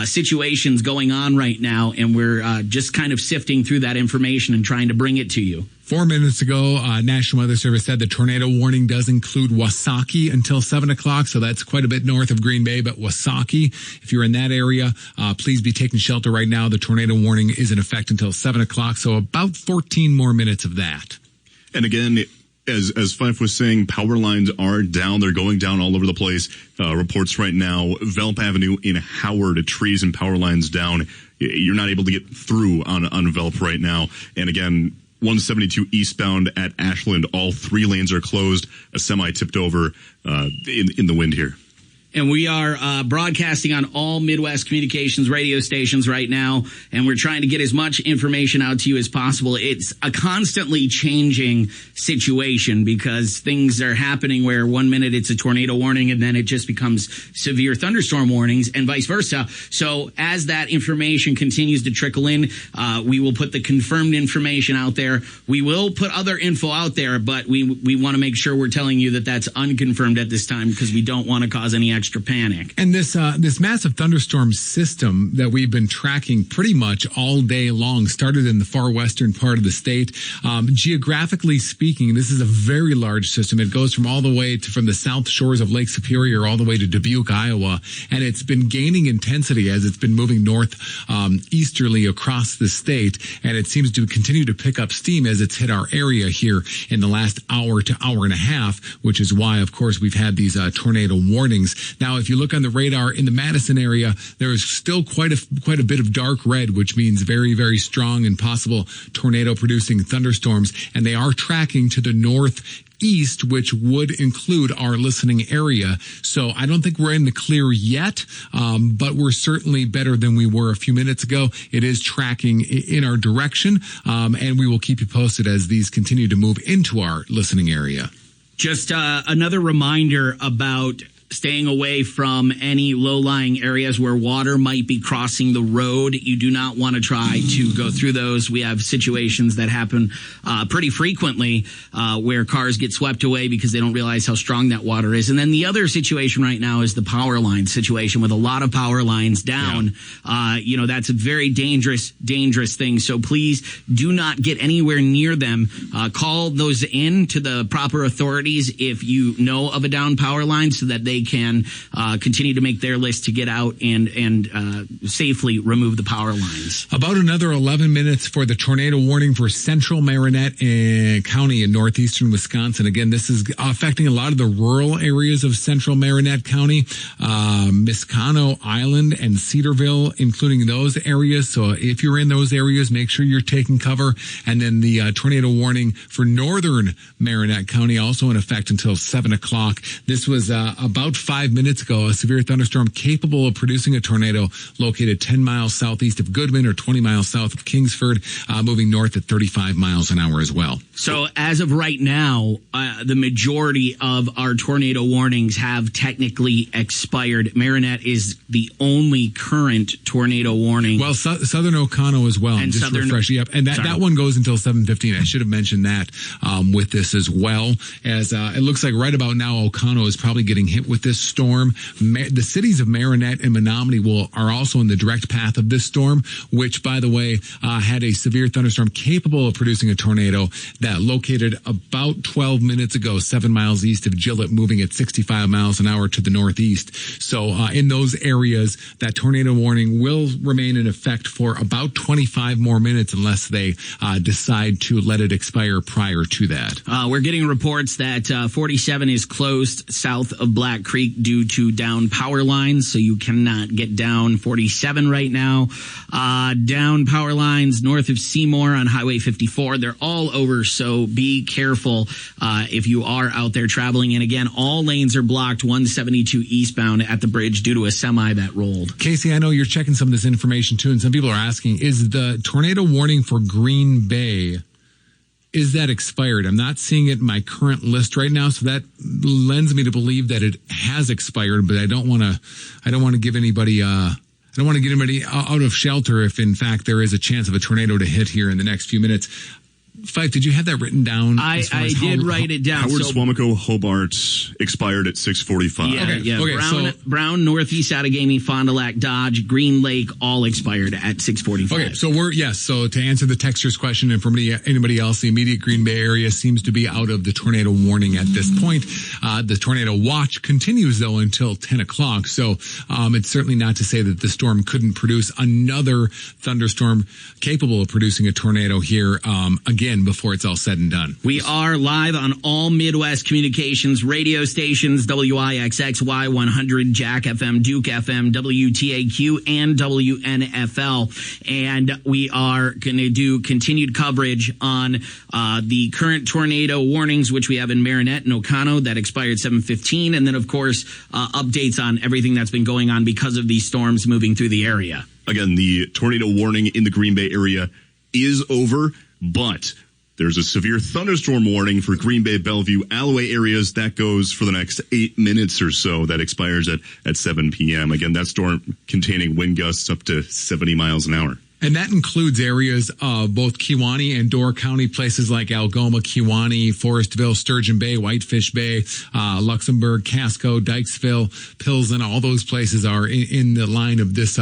situations going on right now, and we're just kind of sifting through that information and trying to bring it to you. 4 minutes ago, National Weather Service said the tornado warning does include Wasaki until 7 o'clock, so that's quite a bit north of Green Bay, but Wasaki, if you're in that area, please be taking shelter right now. The tornado warning is in effect until 7 o'clock, so about 14 more minutes of that. And again, as Fife was saying, power lines are down. They're going down all over the place. Reports right now, Velp Avenue in Howard, trees and power lines down. You're not able to get through on Velp right now. And again, 172 eastbound at Ashland, all 3 lanes are closed. A semi tipped over in the wind here. And we are broadcasting on all Midwest Communications radio stations right now, and we're trying to get as much information out to you as possible. It's a constantly changing situation because things are happening where 1 minute it's a tornado warning and then it just becomes severe thunderstorm warnings and vice versa. So as that information continues to trickle in, we will put the confirmed information out there. We will put other info out there, but we want to make sure we're telling you that that's unconfirmed at this time because we don't want to cause any extra extra panic. And this massive thunderstorm system that we've been tracking pretty much all day long started in the far western part of the state. Geographically speaking, this is a very large system. It goes from all the way from the south shores of Lake Superior all the way to Dubuque, Iowa, and it's been gaining intensity as it's been moving north easterly across the state, and it seems to continue to pick up steam as it's hit our area here in the last hour to hour and a half, which is why, of course, we've had these tornado warnings. Now, if you look on the radar in the Madison area, there is still quite a bit of dark red, which means very, very strong and possible tornado-producing thunderstorms, and they are tracking to the northeast, which would include our listening area. So I don't think we're in the clear yet, but we're certainly better than we were a few minutes ago. It is tracking in our direction, and we will keep you posted as these continue to move into our listening area. Just another reminder about staying away from any low-lying areas where water might be crossing the road. You do not want to try to go through those. We have situations that happen pretty frequently where cars get swept away because they don't realize how strong that water is. And then the other situation right now is the power line situation with a lot of power lines down. Yeah. That's a very dangerous thing. So please do not get anywhere near them. Call those in to the proper authorities if you know of a down power line so that they can continue to make their list to get out and safely remove the power lines. About another 11 minutes for the tornado warning for central Marinette County in northeastern Wisconsin. Again, this is affecting a lot of the rural areas of central Marinette County, Miscano Island and Cedarville, including those areas. So if you're in those areas, make sure you're taking cover. And then the tornado warning for northern Marinette County also in effect until 7 o'clock. This was about 5 minutes ago, a severe thunderstorm capable of producing a tornado located 10 miles southeast of Goodman or 20 miles south of Kingsford, moving north at 35 miles an hour as well. So as of right now, the majority of our tornado warnings have technically expired. Marinette is the only current tornado warning. Well, Southern Oconto as well. And just Southern, refresh you up. And that one goes until 7:15. I should have mentioned that with this as well. As it looks like right about now, Oconto is probably getting hit with this storm. The cities of Marinette and Menominee are also in the direct path of this storm, which, by the way, had a severe thunderstorm capable of producing a tornado that located about 12 minutes ago, 7 miles east of Gillett, moving at 65 miles an hour to the northeast. So in those areas, that tornado warning will remain in effect for about 25 more minutes unless they decide to let it expire prior to that. We're getting reports that 47 is closed south of Black Creek due to down power lines, so you cannot get down 47 right now. Down power lines north of Seymour on Highway 54. They're all over, so be careful if you are out there traveling. And again, all lanes are blocked 172 eastbound at the bridge due to a semi that rolled. Casey, I know you're checking some of this information too, and some people are asking, is the tornado warning for Green Bay, is that expired? I'm not seeing it in my current list right now, so that lends me to believe that it has expired, but I don't want to give anybody I don't want to get anybody out of shelter if in fact there is a chance of a tornado to hit here in the next few minutes. Fife, did you have that written down? I did write it down. Howard, Swamico, Hobart expired at 6:45. Yeah, Okay, Brown, Northeast, Outagamie, Fond du Lac, Dodge, Green Lake, all expired at 6:45. Okay, so to answer the texter's question, and for anybody else, the immediate Green Bay area seems to be out of the tornado warning at this point. The tornado watch continues, though, until 10 o'clock. So it's certainly not to say that the storm couldn't produce another thunderstorm capable of producing a tornado here again before it's all said and done. We are live on all Midwest communications radio stations, WIXX, Y100, Jack FM, Duke FM, WTAQ, and WNFL. And we are going to do continued coverage on the current tornado warnings, which we have in Marinette and Oconto that expired 7:15. And then, of course, updates on everything that's been going on because of these storms moving through the area. Again, the tornado warning in the Green Bay area is over, but there's a severe thunderstorm warning for Green Bay, Bellevue, Alloway areas. That goes for the next 8 minutes or so. That expires at 7 p.m. Again, that storm containing wind gusts up to 70 miles an hour. And that includes areas of both Kewaunee and Door County, places like Algoma, Kewaunee, Forestville, Sturgeon Bay, Whitefish Bay, Luxembourg, Casco, Dykesville, Pilsen. All those places are in the line of this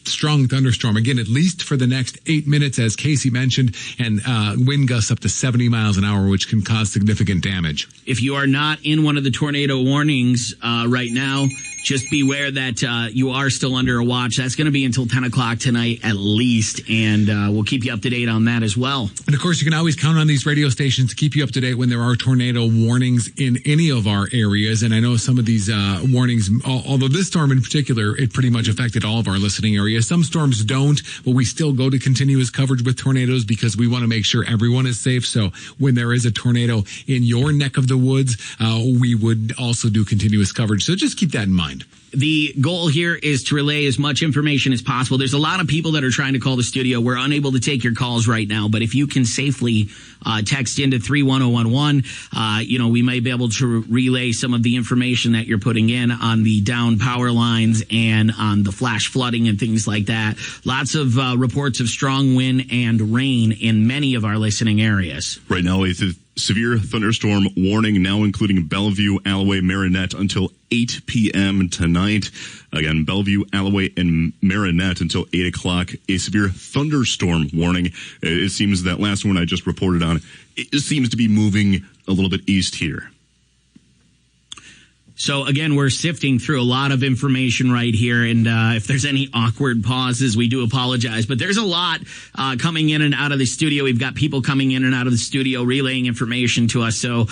strong thunderstorm. Again, at least for the next 8 minutes, as Casey mentioned, and wind gusts up to 70 miles an hour, which can cause significant damage. If you are not in one of the tornado warnings right now, just beware that you are still under a watch. That's going to be until 10 o'clock tonight at least, and we'll keep you up to date on that as well. And of course, you can always count on these radio stations to keep you up to date when there are tornado warnings in any of our areas. And I know some of these warnings, although this storm in particular, it pretty much affected all of our listening areas. Some storms don't, but we still go to continuous coverage with tornadoes because we want to make sure everyone is safe. So when there is a tornado in your neck of the woods, we would also do continuous coverage. So just keep that in mind. The goal here is to relay as much information as possible. There's a lot of people that are trying to call the studio. We're unable to take your calls right now, but if you can safely text into 31011, we may be able to relay some of the information that you're putting in on the down power lines and on the flash flooding and things like that. Lots of reports of strong wind and rain in many of our listening areas. Right now, it's a severe thunderstorm warning now including Bellevue, Alloway, Marinette until 8 p.m. tonight. Again, Bellevue, Alloway, and Marinette until 8 o'clock. A severe thunderstorm warning. It seems that last one I just reported on, it seems to be moving a little bit east here. So, again, we're sifting through a lot of information right here, and if there's any awkward pauses, we do apologize. But there's a lot coming in and out of the studio. We've got people coming in and out of the studio relaying information to us, so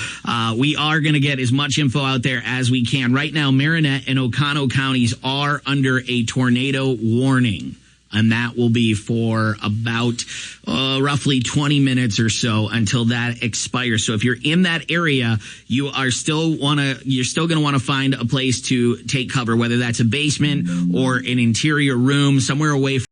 we are going to get as much info out there as we can. Right now, Marinette and Oconto counties are under a tornado warning. And that will be for about roughly 20 minutes or so until that expires. So if you're in that area, you're still going to want to find a place to take cover, whether that's a basement or an interior room somewhere away from